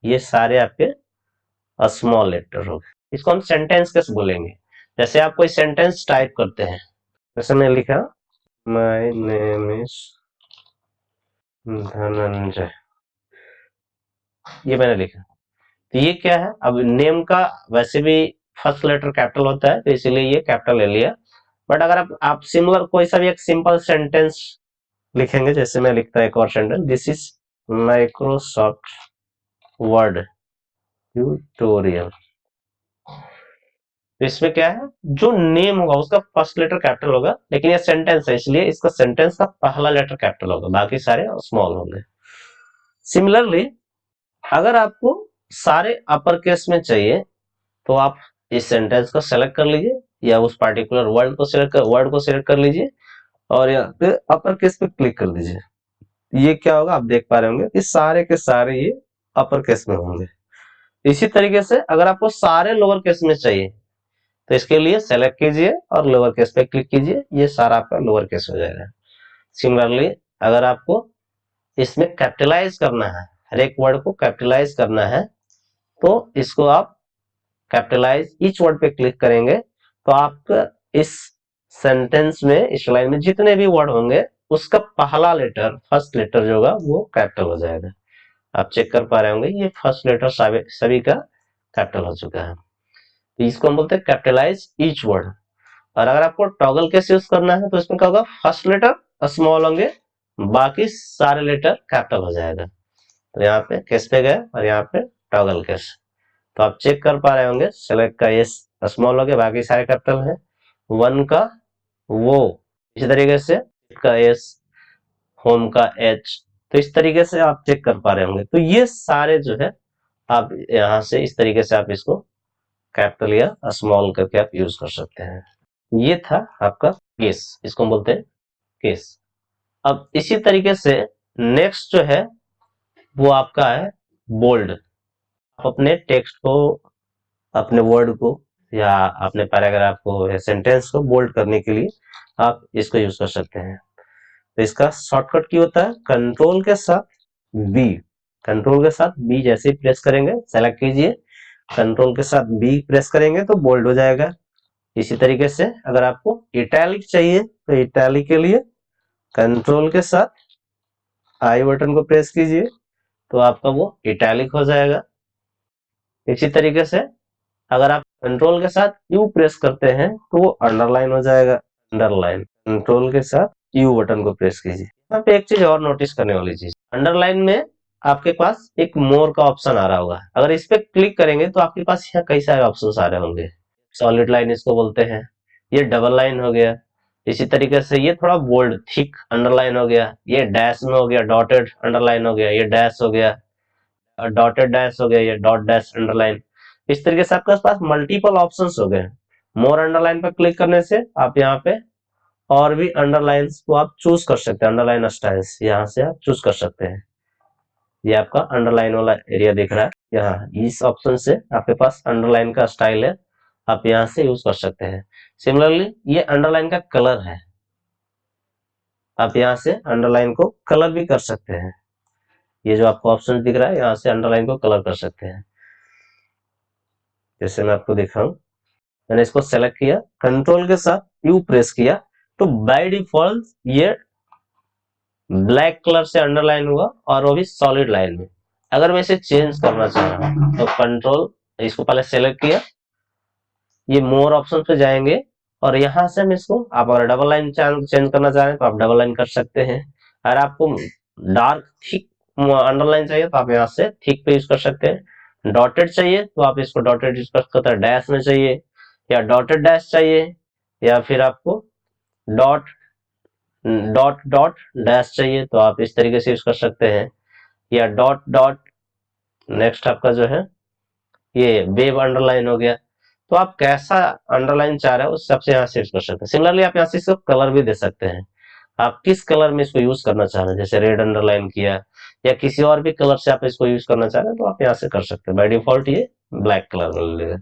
ये सारे आपके स्मॉल लेटर हो गए। इसको हम सेंटेंस केस बोलेंगे। जैसे आप कोई सेंटेंस टाइप करते हैं, जैसे मैं लिखा माय नेम इज धनंजय, ये मैंने लिखा, तो ये क्या है? अब नेम का वैसे भी फर्स्ट लेटर कैपिटल होता है तो इसीलिए ये कैपिटल ले लिया। बट अगर आप सिमिलर कोई सा भी एक सिंपल सेंटेंस लिखेंगे, जैसे मैं लिखता है एक और sentence, this is Microsoft word tutorial, तो इसमें क्या है, जो नेम होगा उसका फर्स्ट लेटर कैपिटल होगा, लेकिन ये सेंटेंस है इसलिए इसका सेंटेंस का पहला लेटर कैपिटल होगा, बाकी सारे स्मॉल होंगे। सिमिलरली अगर आपको सारे अपर केस में चाहिए तो आप इस सेंटेंस को सेलेक्ट कर लीजिए या उस पार्टिकुलर वर्ड को सिलेक्ट कर लीजिए और यहाँ पे अपर केस पे क्लिक कर दीजिए। ये क्या होगा आप देख पा रहे होंगे कि सारे के सारे ये अपर केस में होंगे। इसी तरीके से अगर आपको सारे लोअर केस में चाहिए तो इसके लिए सेलेक्ट कीजिए और लोअर केस पे क्लिक कीजिए, ये सारा आपका लोअर केस हो जाएगा। सिमिलरली अगर आपको इसमें कैपिटलाइज करना है, हर एक वर्ड को कैपिटलाइज करना है, तो इसको आप कैपिटलाइज ईच वर्ड पे क्लिक करेंगे तो आपका इस सेंटेंस में, इस लाइन में जितने भी वर्ड होंगे उसका पहला लेटर, फर्स्ट लेटर जो होगा वो कैपिटल हो जाएगा। आप चेक कर पा रहे होंगे ये फर्स्ट लेटर सभी का कैपिटल हो चुका है, तो इसको हम बोलते हैं कैपिटलाइज ईच वर्ड। और अगर आपको टॉगल केस यूज करना है तो इसमें क्या होगा, फर्स्ट लेटर स्मॉल होंगे, बाकी सारे लेटर कैपिटल हो जाएगा। तो यहाँ पे केस पे गए और यहाँ पे टॉगल केस, तो आप चेक कर पा रहे होंगे सेलेक्ट का एस स्मॉल हो गया, बाकी सारे कैपिटल है। वन का वो, इसी तरीके से का एस, होम का एच, तो इस तरीके से आप चेक कर पा रहे होंगे। तो ये सारे जो है आप यहाँ से इस तरीके से आप इसको कैपिटल या स्मॉल करके आप यूज कर सकते हैं। ये था आपका केस, इसको हम बोलते हैं केस। अब इसी तरीके से नेक्स्ट जो है वो आपका है बोल्ड। आप अपने टेक्स्ट को, अपने वर्ड को या अपने पैराग्राफ को या सेंटेंस को बोल्ड करने के लिए आप इसको यूज कर सकते हैं। तो इसका शॉर्टकट की होता है कंट्रोल के साथ बी। कंट्रोल के साथ बी जैसे ही प्रेस करेंगे, सेलेक्ट कीजिए, कंट्रोल के साथ बी प्रेस करेंगे तो बोल्ड हो जाएगा। इसी तरीके से अगर आपको इटैलिक चाहिए तो इटैलिक के लिए कंट्रोल के साथ आई बटन को प्रेस कीजिए तो आपका वो इटैलिक हो जाएगा। इसी तरीके से अगर आप कंट्रोल के साथ यू प्रेस करते हैं तो वो अंडरलाइन हो जाएगा। अंडरलाइन कंट्रोल के साथ यू बटन को प्रेस कीजिए। यहाँ पे एक चीज और नोटिस करने वाली चीज, अंडरलाइन में आपके पास एक मोर का ऑप्शन आ रहा होगा। अगर इस पे क्लिक करेंगे तो आपके पास यहाँ कई सारे ऑप्शंस आ रहे होंगे। सॉलिड लाइन इसको बोलते हैं, ये डबल लाइन हो गया। इसी तरीके से ये थोड़ा बोल्ड थिक अंडरलाइन हो गया, ये डैश में हो गया, डॉटेड अंडरलाइन हो गया, ये डैश हो गया, डॉटेड डैश हो गया, ये डॉट डैश अंडरलाइन। इस तरीके से आपके पास मल्टीपल ऑप्शंस हो गए। मोर अंडरलाइन पर क्लिक करने से आप यहाँ पे और भी अंडरलाइंस को आप चूज कर सकते हैं। अंडरलाइन स्टाइल्स यहाँ से आप चूज कर सकते हैं। ये आपका अंडरलाइन वाला एरिया दिख रहा है, यहाँ इस ऑप्शन से आपके पास अंडरलाइन का स्टाइल है, आप यहाँ से यूज कर सकते हैं। सिमिलरली ये अंडरलाइन का कलर है, आप यहाँ से अंडरलाइन को कलर भी कर सकते हैं। ये जो आपको ऑप्शन दिख रहा है यहाँ से अंडरलाइन को कलर कर सकते हैं। जैसे मैं आपको दिखाऊं, मैंने इसको सेलेक्ट किया, कंट्रोल के साथ यू प्रेस किया तो बाय डिफॉल्ट ये ब्लैक कलर से अंडरलाइन हुआ और वो भी सॉलिड लाइन में। अगर मैं इसे चेंज करना चाह रहा हूं तो कंट्रोल, इसको पहले सेलेक्ट किया, ये मोर ऑप्शन पे जाएंगे और यहां से हम इसको, आप अगर डबल लाइन चेंज करना चाह रहे हैं तो आप डबल लाइन कर सकते हैं। अगर आपको डार्क थिक अंडरलाइन चाहिए तो आप यहाँ से थिक पे यूज कर सकते हैं। डॉटेड चाहिए तो आप इसको डॉटेड यूज कर सकते हैं, डैश में चाहिए या डॉटेड डैश चाहिए या फिर आपको डॉट डॉट डॉट डैश चाहिए तो आप इस तरीके से यूज कर सकते हैं, या डॉट डॉट। नेक्स्ट आपका जो है ये वेव अंडरलाइन हो गया। तो आप कैसा अंडरलाइन चाह रहे हो उस सबसे यहाँ से यूज कर सकते हैं। सिमिलरली आप यहाँ से इसको कलर भी दे सकते हैं, आप किस कलर में इसको यूज करना चाह रहे हैं, जैसे रेड अंडरलाइन किया या किसी और भी कलर से आप इसको यूज करना चाह रहे हैं तो आप यहाँ से कर सकते हैं। बाय डिफॉल्ट ये ब्लैक कलर में लेगा।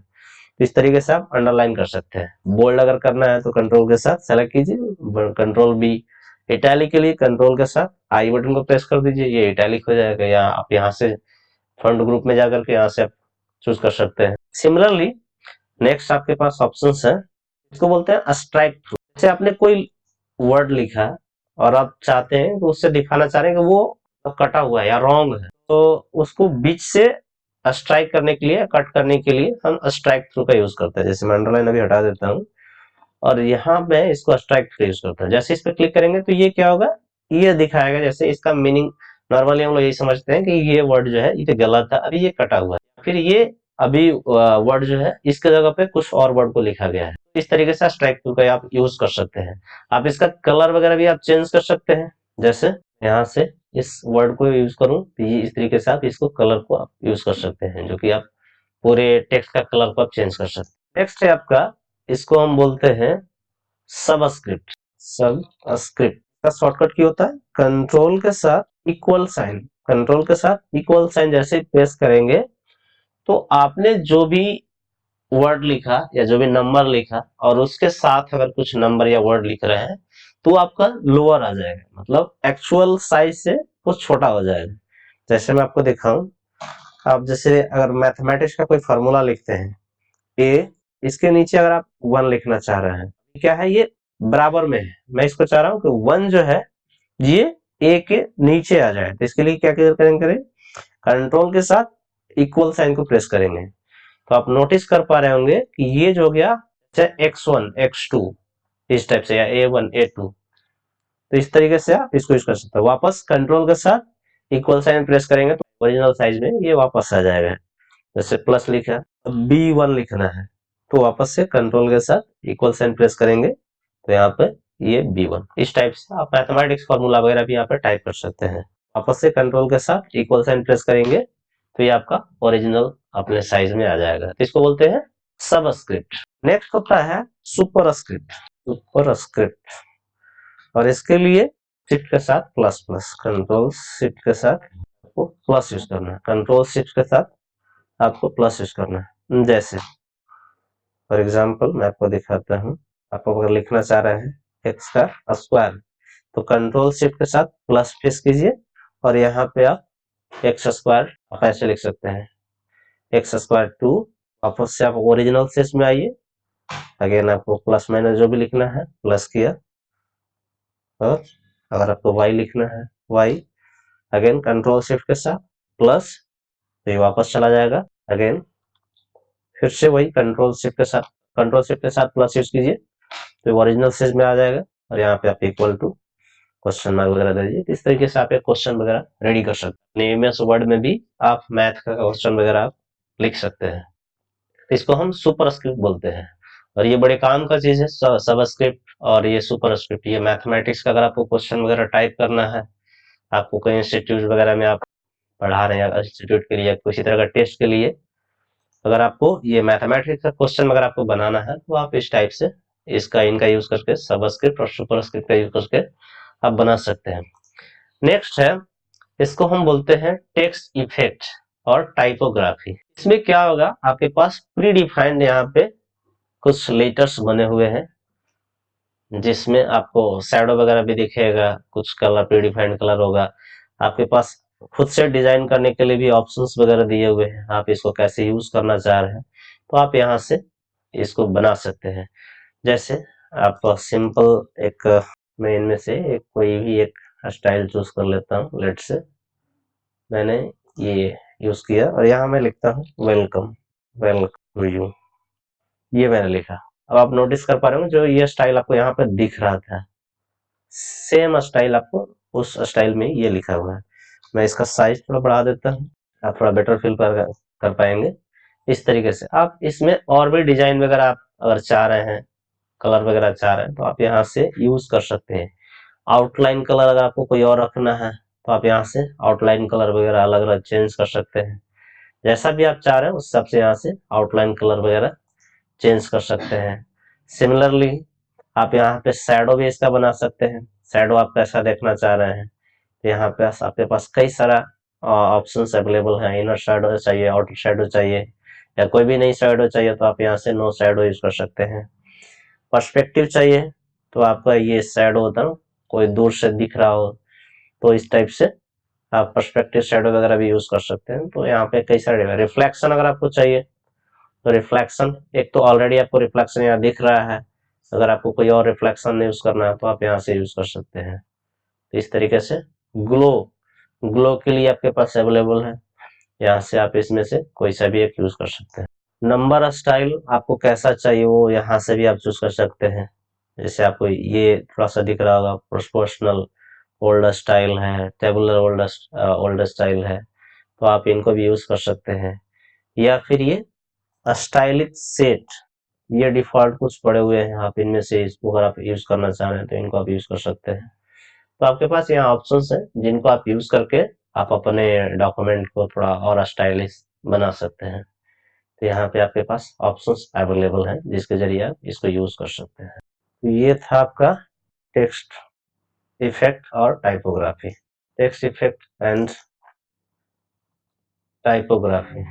इस तरीके से आप अंडरलाइन कर सकते हैं। बोल्ड अगर करना है तो कंट्रोल के साथ सेलेक्ट कीजिए, कंट्रोल बी। इटैलिक के लिए कंट्रोल के साथ आई बटन को प्रेस कर दीजिए, ये इटैलिक हो जाएगा। या आप यहाँ से फॉन्ट ग्रुप में जाकर के यहाँ से आप चूज कर सकते हैं। सिमिलरली नेक्स्ट आपके पास ऑप्शंस है, इसको बोलते हैं स्ट्राइक थ्रू। जैसे आपने कोई वर्ड लिखा और आप चाहते हैं कि उससे दिखाना चाह रहे हैं कि वो कटा हुआ है या रॉन्ग है, तो उसको बीच से स्ट्राइक करने के लिए, कट करने के लिए हम स्ट्राइक थ्रू का यूज करते हैं। जैसे मैं अंडरलाइन अभी हटा देता हूँ और यहाँ पे इसको स्ट्राइक थ्रू यूज करता हूँ। जैसे इस पे क्लिक करेंगे तो ये क्या होगा, ये दिखाएगा। जैसे इसका मीनिंग नॉर्मली हम लोग यही समझते हैं कि ये वर्ड जो है ये गलत है, अभी ये कटा हुआ है, फिर ये अभी वर्ड जो है इसके जगह पे कुछ और वर्ड को लिखा गया है। इस तरीके से स्ट्राइक थ्रू का आप यूज कर सकते हैं। आप इसका कलर वगैरह भी आप चेंज कर सकते हैं। जैसे यहाँ से इस वर्ड को यूज करूं तो ये इस तरीके से आप इसको कलर को आप यूज कर सकते हैं, जो कि आप पूरे टेक्स्ट का कलर को आप चेंज कर सकते हैं। नेक्स्ट है आपका, इसको हम बोलते हैं सबस्क्रिप्ट। सबस्क्रिप्ट का शॉर्टकट क्या होता है, कंट्रोल के साथ इक्वल साइन। कंट्रोल के साथ इक्वल साइन जैसे प्रेस करेंगे तो आपने जो भी वर्ड लिखा या जो भी नंबर लिखा और उसके साथ अगर कुछ नंबर या वर्ड लिख रहे हैं तो आपका लोअर आ जाएगा, मतलब एक्चुअल साइज से वो छोटा हो जाएगा। जैसे मैं आपको दिखाऊं, आप जैसे अगर मैथमेटिक्स का कोई फॉर्मूला लिखते हैं ए, इसके नीचे अगर आप 1 लिखना चाह रहे हैं, क्या है ये बराबर में है, मैं इसको चाह रहा हूं कि 1 जो है ये ए के नीचे आ जाए, तो इसके लिए क्या करेंगे, कंट्रोल के साथ इक्वल साइन को प्रेस करेंगे। तो आप नोटिस कर पा रहे होंगे कि ये जो हो गया x1 x2 इस टाइप से, या a1 a2। तो इस तरीके से आप इसको यूज कर सकते हो। वापस कंट्रोल के साथ इक्वल साइन प्रेस करेंगे तो ओरिजिनल साइज में ये वापस आ जाएगा। जैसे प्लस लिखा, b1 लिखना है तो वापस से कंट्रोल के साथ इक्वल साइन प्रेस करेंगे तो यहाँ पे ये b1। इस टाइप से आप मैथमेटिक्स फॉर्मूला वगैरह भी यहाँ पे टाइप कर सकते हैं। वापस से कंट्रोल के साथ इक्वल साइन प्रेस करेंगे तो ये आपका ओरिजिनल अपने साइज में आ जाएगा। तो इसको बोलते हैं सबस्क्रिप्ट। नेक्स्ट होता है सुपरस्क्रिप्ट। सुपरस्क्रिप्ट, और इसके लिए शिफ्ट के साथ प्लस प्लस, कंट्रोल शिफ्ट के साथ आपको प्लस यूज करना है, कंट्रोल शिफ्ट के साथ आपको प्लस यूज करना है। जैसे फॉर एग्जाम्पल मैं आपको दिखाता हूँ, आप अगर लिखना चाह रहे हैं एक्स का स्क्वायर तो कंट्रोल शिफ्ट के साथ प्लस प्रेस कीजिए और यहाँ पे आप एक्स स्क्वायर आप ऐसे लिख सकते हैं, एक्स स्क्वायर 2। वापस से आप ओरिजिनल सेस में आइए, अगेन आपको प्लस माइनस जो भी लिखना है प्लस किया, और अगर आपको y लिखना है y, अगेन कंट्रोल शिफ्ट के साथ प्लस, तो ये वापस चला जाएगा। अगेन फिर से वही कंट्रोल शिफ्ट के साथ प्लस यूज कीजिए, तो ओरिजिनल सेज में आ जाएगा, और यहाँ पे आप इक्वल टू क्वेश्चन मार्क वगैरह दे दीजिए। इस तरीके से आप एक क्वेश्चन वगैरह रेडी कर सकते हैं। एमएस वर्ड में भी आप मैथ का क्वेश्चन वगैरह आप लिख सकते हैं। इसको हम सुपर स्क्रिप्ट बोलते हैं, और ये बड़े काम का चीज है। सब स्क्रिप्ट और ये सुपर स्क्रिप्ट, ये मैथमेटिक्स का अगर आपको क्वेश्चन वगैरह टाइप करना है, आपको कहीं इंस्टीट्यूट वगैरह में आप पढ़ा रहे हैं, इंस्टीट्यूट के लिए किसी तरह का टेस्ट के लिए, अगर आपको ये मैथमेटिक्स का क्वेश्चन अगर आपको बनाना है, तो आप इस टाइप से इनका यूज करके सब स्क्रिप्ट और सुपर स्क्रिप्ट का यूज करके आप बना सकते हैं। नेक्स्ट है, इसको हम बोलते हैं टेक्स्ट इफेक्ट और टाइपोग्राफी। इसमें क्या होगा, आपके पास प्री डिफाइंड यहाँ पे कुछ लेटर्स बने हुए हैं, जिसमें आपको शैडो वगैरह भी दिखेगा, कुछ कलर प्री डिफाइंड कलर होगा। आपके पास खुद से डिजाइन करने के लिए भी ऑप्शंस वगैरह दिए हुए हैं, आप इसको कैसे यूज करना चाह रहे हैं, तो आप यहाँ से इसको बना सकते हैं। जैसे आप सिंपल एक, मैं इनमें से एक कोई भी एक स्टाइल चूज कर लेता हूँ। लेट से मैंने ये यूज किया, और यहाँ मैं लिखता हूँ वेलकम, वेलकम यू, ये मैंने लिखा। अब आप नोटिस कर पा रहे हो जो ये स्टाइल आपको यहाँ पे दिख रहा था, सेम स्टाइल आपको उस स्टाइल में ये लिखा हुआ है। मैं इसका साइज थोड़ा बढ़ा देता हूँ, आप थोड़ा बेटर फील कर पाएंगे। इस तरीके से आप इसमें और भी डिजाइन वगैरह आप अगर चाह रहे हैं, कलर वगैरह चाह रहे हैं, तो आप यहाँ से यूज कर सकते हैं। आउटलाइन कलर अगर आपको कोई और रखना है, तो आप यहाँ से आउटलाइन कलर वगैरह अलग अलग चेंज कर सकते हैं। जैसा भी आप चाह रहे हैं उस हिसाब से यहाँ से आउटलाइन कलर वगैरह चेंज कर सकते हैं। सिमिलरली आप यहाँ पे शैडो भी इसका बना सकते हैं। शैडो आप कैसा देखना चाह रहे हैं, तो यहाँ पे आपके पास कई सारा ऑप्शंस अवेलेबल हैं। इनर शैडो चाहिए, आउटर शैडो चाहिए, या कोई भी नई शैडो चाहिए, तो आप यहाँ से नो शैडो यूज कर सकते हैं। पर्सपेक्टिव चाहिए, तो आपका ये शैडो होता है, कोई दूर से दिख रहा हो, तो इस टाइप से आप पर्सपेक्टिव शैडो वगैरह भी यूज कर सकते हैं। तो यहाँ पे कई सारे रिफ्लेक्शन अगर आपको चाहिए, तो रिफ्लेक्शन, एक तो ऑलरेडी आपको रिफ्लेक्शन यहाँ दिख रहा है, अगर आपको कोई और रिफ्लेक्शन यूज करना है, तो आप यहाँ से यूज कर सकते हैं। तो इस तरीके से ग्लो, ग्लो के लिए आपके पास अवेलेबल है, यहाँ से आप इसमें से कोई सा भी एक यूज कर सकते हैं। नंबर स्टाइल आपको कैसा चाहिए वो यहाँ से भी आप चूज कर सकते हैं। जैसे आपको ये थोड़ा सा दिख रहा होगा, प्रोपोर्शनल ओल्ड स्टाइल है, टेबुलर ओल्ड स्टाइल है, तो आप इनको भी यूज कर सकते हैं। या फिर ये स्टाइलिश सेट, ये डिफॉल्ट कुछ पड़े हुए हैं, आप इनमें से इसको अगर आप यूज करना चाह रहे हैं, तो इनको आप यूज कर सकते हैं। तो आपके पास यहाँ ऑप्शंस हैं, जिनको आप यूज करके आप अपने डॉक्यूमेंट को थोड़ा और स्टाइलिश बना सकते हैं। तो यहाँ पे आपके पास ऑप्शंस अवेलेबल हैं, जिसके जरिए आप इसको यूज कर सकते हैं। तो ये था आपका टेक्स्ट इफेक्ट और typography, text effect and typography.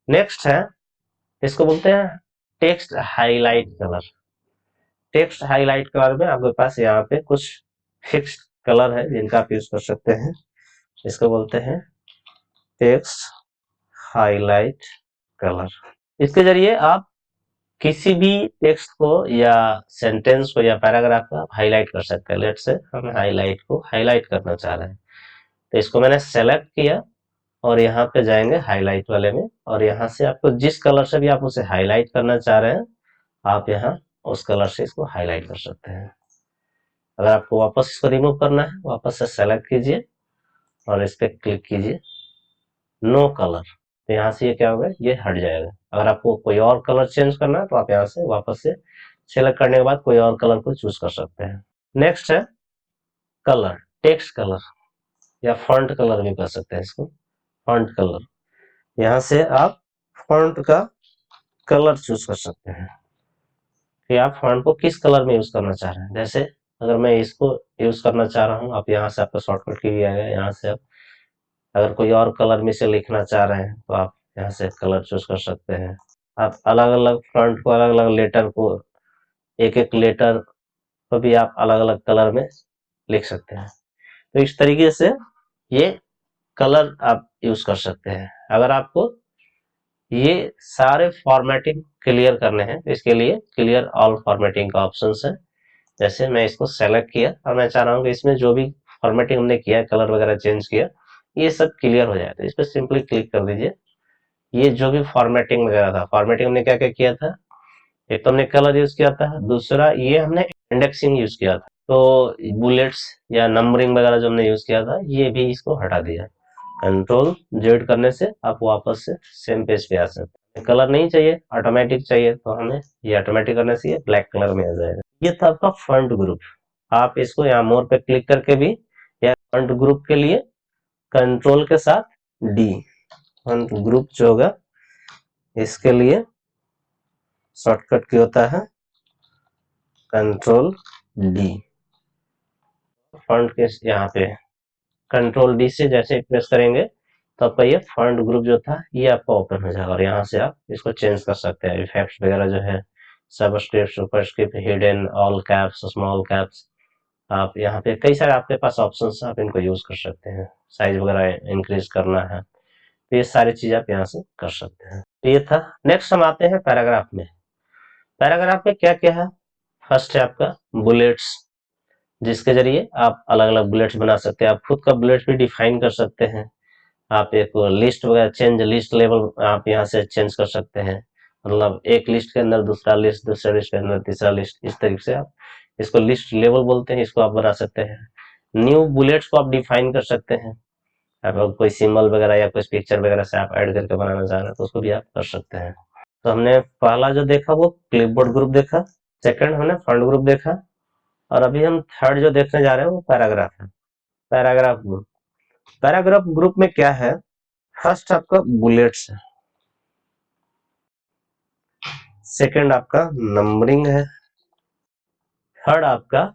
Next है, इसको बोलते हैं text highlight colour. Text highlight colour में आपके पास यहाँ पे कुछ फिक्स्ड कलर है, जिनका आप यूज कर सकते हैं। इसको बोलते हैं टेक्स्ट हाईलाइट कलर। इसके जरिए आप किसी भी टेक्स्ट को या सेंटेंस को या पैराग्राफ को हाईलाइट कर सकते हैं। लेट से हम हाईलाइट को हाईलाइट करना चाह रहे हैं, तो इसको मैंने सेलेक्ट किया और यहाँ पे जाएंगे हाईलाइट वाले में, और यहाँ से आपको जिस कलर से भी आप उसे हाईलाइट करना चाह रहे हैं, आप यहाँ उस कलर से इसको हाईलाइट कर सकते हैं। अगर आपको वापस इसको रिमूव करना है, वापस से सेलेक्ट कीजिए और इस पर क्लिक कीजिए, नो कलर, तो यहाँ से ये क्या होगा, ये हट जाएगा। अगर आपको कोई और कलर चेंज करना है, तो आप यहाँ से वापस से सेलेक्ट करने के बाद कोई और कलर को चूज कर सकते हैं। नेक्स्ट है कलर, टेक्स्ट कलर या फॉन्ट कलर भी कर सकते हैं इसको, फॉन्ट कलर। यहाँ से आप फॉन्ट का कलर चूज कर सकते हैं कि आप फॉन्ट को किस कलर में यूज करना चाह रहे हैं। जैसे अगर मैं इसको यूज करना चाह रहा हूँ, आप यहाँ से आपका शॉर्टकट की आएगा, यहाँ से आप अगर कोई और कलर में से लिखना चाह रहे हैं, तो आप यहाँ से कलर चूज कर सकते हैं। आप अलग अलग फॉन्ट को, अलग अलग लेटर को, एक एक लेटर को भी आप अलग अलग कलर में लिख सकते हैं। तो इस तरीके से ये कलर आप यूज कर सकते हैं। अगर आपको ये सारे फॉर्मेटिंग क्लियर करने हैं तो इसके लिए क्लियर ऑल फॉर्मेटिंग का ऑप्शन है। जैसे मैं इसको सेलेक्ट किया और मैं चाह रहा हूँ कि इसमें जो भी फॉर्मेटिंग हमने किया, कलर वगैरह चेंज किया, ये सब क्लियर हो जाए, तो इस पर सिंपली क्लिक कर दीजिए। ये जो भी फॉर्मेटिंग वगैरह था, फॉर्मेटिंग हमने क्या क्या किया था, एक तो हमने कलर यूज किया था, दूसरा ये हमने इंडेक्सिंग यूज किया था, तो बुलेट्स या नंबरिंग वगैरह जो हमने यूज किया था ये भी इसको हटा दिया। कंट्रोल जेड करने से आप वापस से सेम पेज पे आ सकते हैं। कलर नहीं चाहिए, ऑटोमेटिक चाहिए, तो हमें ये ऑटोमेटिक करने से ये ब्लैक कलर में आ जाएगा। ये था आपका फ्रंट ग्रुप। आप इसको यहाँ मोर पे क्लिक करके भी, या फ्रंट ग्रुप के लिए कंट्रोल के साथ डी, फ्रंट ग्रुप जो होगा इसके लिए शॉर्टकट की होता है कंट्रोल डी। फ्रंट के यहाँ पे कंट्रोल डी से जैसे प्रेस करेंगे तो आपका ये फ्रंट ग्रुप जो था ये आपका ओपन हो जाएगा, और यहाँ से आप इसको चेंज कर सकते हैं। इफेक्ट्स वगैरह जो है, subscript, superscript, hidden, all caps, small caps, आप यहाँ पे कई सारे आपके पास ऑप्शंस हैं, आप इनको यूज कर सकते हैं। साइज वगैरह इंक्रीज करना है तो ये सारी चीज आप यहाँ से कर सकते हैं। तो ये था। नेक्स्ट हम आते हैं पैराग्राफ में। पैराग्राफ में क्या क्या है, फर्स्ट है आपका बुलेट्स, जिसके जरिए आप अलग अलग बुलेट्स बना सकते हैं। आप खुद का बुलेट्स भी डिफाइन कर सकते हैं। आप एक लिस्ट वगैरह चेंज, लिस्ट लेवल आप यहाँ से चेंज कर सकते हैं, मतलब एक लिस्ट के अंदर दूसरा लिस्ट, दूसरे लिस्ट के अंदर तीसरा लिस्ट, इस तरीके से आप इसको लिस्ट लेवल बोलते हैं, इसको आप बना सकते हैं। न्यू बुलेट्स को आप डिफाइन कर सकते हैं। अगर कोई सिंबल वगैरह या कोई पिक्चर वगैरह से आप ऐड करके बनाना चाह रहे हैं तो उसको भी आप कर सकते हैं। तो हमने पहला जो देखा वो क्लिपबोर्ड ग्रुप देखा, सेकंड हमने फ्रंट ग्रुप देखा, और अभी हम थर्ड जो देखने जा रहे हैं वो पैराग्राफ है। पैराग्राफ ग्रुप, पैराग्राफ ग्रुप में क्या है, फर्स्ट आपका बुलेट्स है, सेकंड आपका नंबरिंग है, थर्ड आपका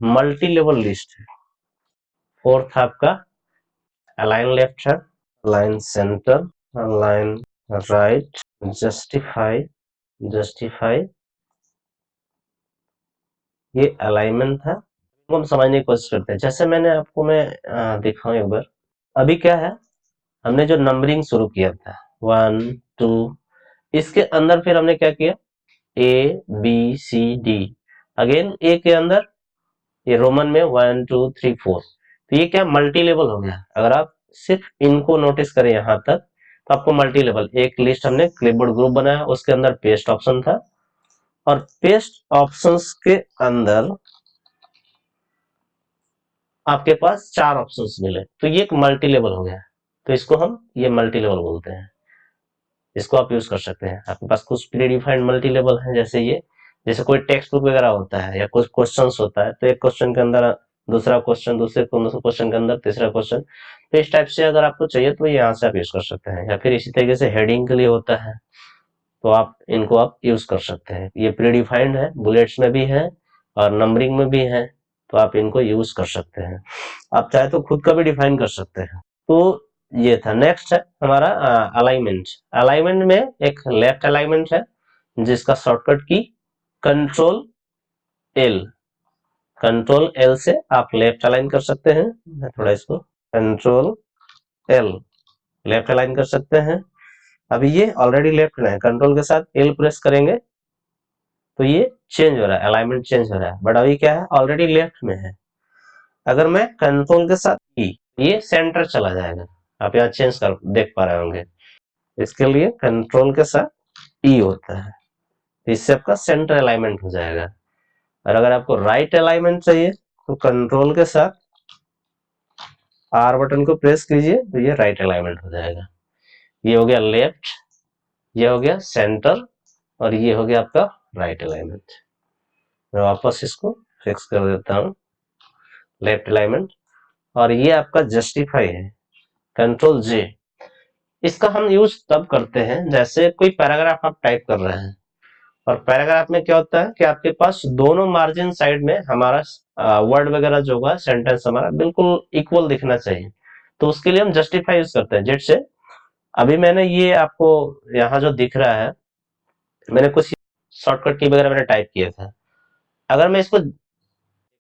मल्टी लेवल लिस्ट है, फोर्थ आपका अलाइन लेफ्ट है, align centre, align right, justify, justify, ये अलाइनमेंट था। हम समझने की कोशिश करते हैं। जैसे मैंने आपको मैं दिखाऊं एक बार। अभी क्या है, हमने जो नंबरिंग शुरू किया था 1 2, इसके अंदर फिर हमने क्या किया, A B C D, again A के अंदर ये रोमन में 1 2 3 4, तो ये क्या मल्टी लेवल हो गया। अगर आप सिर्फ इनको नोटिस करें यहां तक तो आपको मल्टी लेवल एक लिस्ट हमने क्लिपबोर्ड ग्रुप बनाया, उसके अंदर पेस्ट ऑप्शन था, और पेस्ट ऑप्शंस के अंदर आपके पास 4 ऑप्शंस मिले, तो ये एक मल्टी लेवल हो गया। तो इसको हम ये मल्टी लेवल बोलते हैं, इसको आप यूज कर सकते हैं। आपके पास कुछ प्री डिफाइंड मल्टी लेवल है, जैसे ये, जैसे कोई टेक्स्ट बुक वगैरह होता है या कुछ क्वेश्चंस होता है, तो एक क्वेश्चन के अंदर दूसरा क्वेश्चन, दूसरे क्वेश्चन के अंदर तीसरा क्वेश्चन, तो इस टाइप से अगर आपको चाहिए तो यहाँ से आप यूज कर सकते हैं। या फिर इसी तरीके से हेडिंग के लिए होता है, तो आप इनको आप यूज कर सकते हैं। ये प्री डिफाइंड है, बुलेट्स में भी है और नंबरिंग में भी है, तो आप इनको यूज कर सकते हैं। आप चाहे तो खुद का भी डिफाइन कर सकते हैं। तो ये था। नेक्स्ट है हमारा अलाइनमेंट। अलाइनमेंट में एक लेफ्ट अलाइनमेंट है जिसका शॉर्टकट की कंट्रोल एल, कंट्रोल एल से आप लेफ्ट अलाइन कर सकते हैं। मैं थोड़ा इसको कंट्रोल एल लेफ्ट अलाइन कर सकते हैं। अभी ये ऑलरेडी लेफ्ट में है, कंट्रोल के साथ एल प्रेस करेंगे तो ये चेंज हो रहा है, अलाइनमेंट चेंज हो रहा है, बट अभी क्या है ऑलरेडी लेफ्ट में है। अगर मैं कंट्रोल के साथ ई, ये सेंटर चला जाएगा। आप यहाँ चेंज कर देख पा रहे होंगे। इसके लिए कंट्रोल के साथ ई होता है, इससे आपका सेंटर अलाइनमेंट हो जाएगा। और अगर आपको राइट अलाइनमेंट चाहिए तो कंट्रोल के साथ आर बटन को प्रेस कीजिए तो ये राइट अलाइनमेंट हो जाएगा। ये हो गया लेफ्ट, ये हो गया सेंटर, और ये हो गया आपका राइट अलाइनमेंट। मैं वापस इसको फिक्स कर देता हूँ, लेफ्ट अलाइनमेंट। और ये आपका जस्टिफाई है, कंट्रोल जे। इसका हम यूज तब करते हैं जैसे कोई पैराग्राफ आप टाइप कर रहे हैं, और पैराग्राफ में क्या होता है कि आपके पास दोनों मार्जिन साइड में हमारा वर्ड वगैरह जो होगा, सेंटेंस हमारा बिल्कुल इक्वल दिखना चाहिए। तो उसके लिए हम जस्टिफाई यूज करते हैं, जेट से। अभी मैंने ये आपको यहाँ जो दिख रहा है, मैंने कुछ शॉर्टकट की वगैरह मैंने टाइप किया था। अगर मैं इसको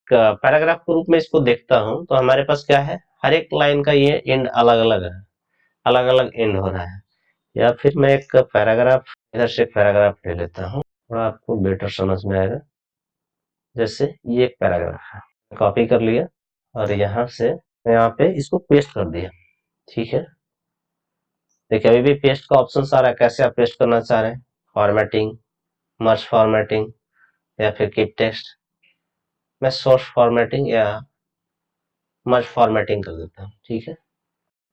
पैराग्राफ के रूप में इसको देखता हूं तो हमारे पास क्या है, हर एक लाइन का ये एंड अलग अलग है, अलग अलग एंड हो रहा है। या फिर मैं एक पैराग्राफ, इधर से एक पैराग्राफ ले लेता हूँ, थोड़ा आपको बेटर समझ में आएगा। जैसे ये एक पैराग्राफ है, कॉपी कर लिया और यहाँ से यहाँ पे इसको पेस्ट कर दिया। ठीक है, देखिए अभी भी पेस्ट का ऑप्शन आ रहा है। कैसे आप पेस्ट करना चाह रहे हैं, फॉर्मेटिंग, मर्ज फॉर्मेटिंग या फिर कीप टेक्स्ट। मैं सोर्स फॉर्मेटिंग या मर्ज फॉर्मेटिंग कर देता हूँ। ठीक है,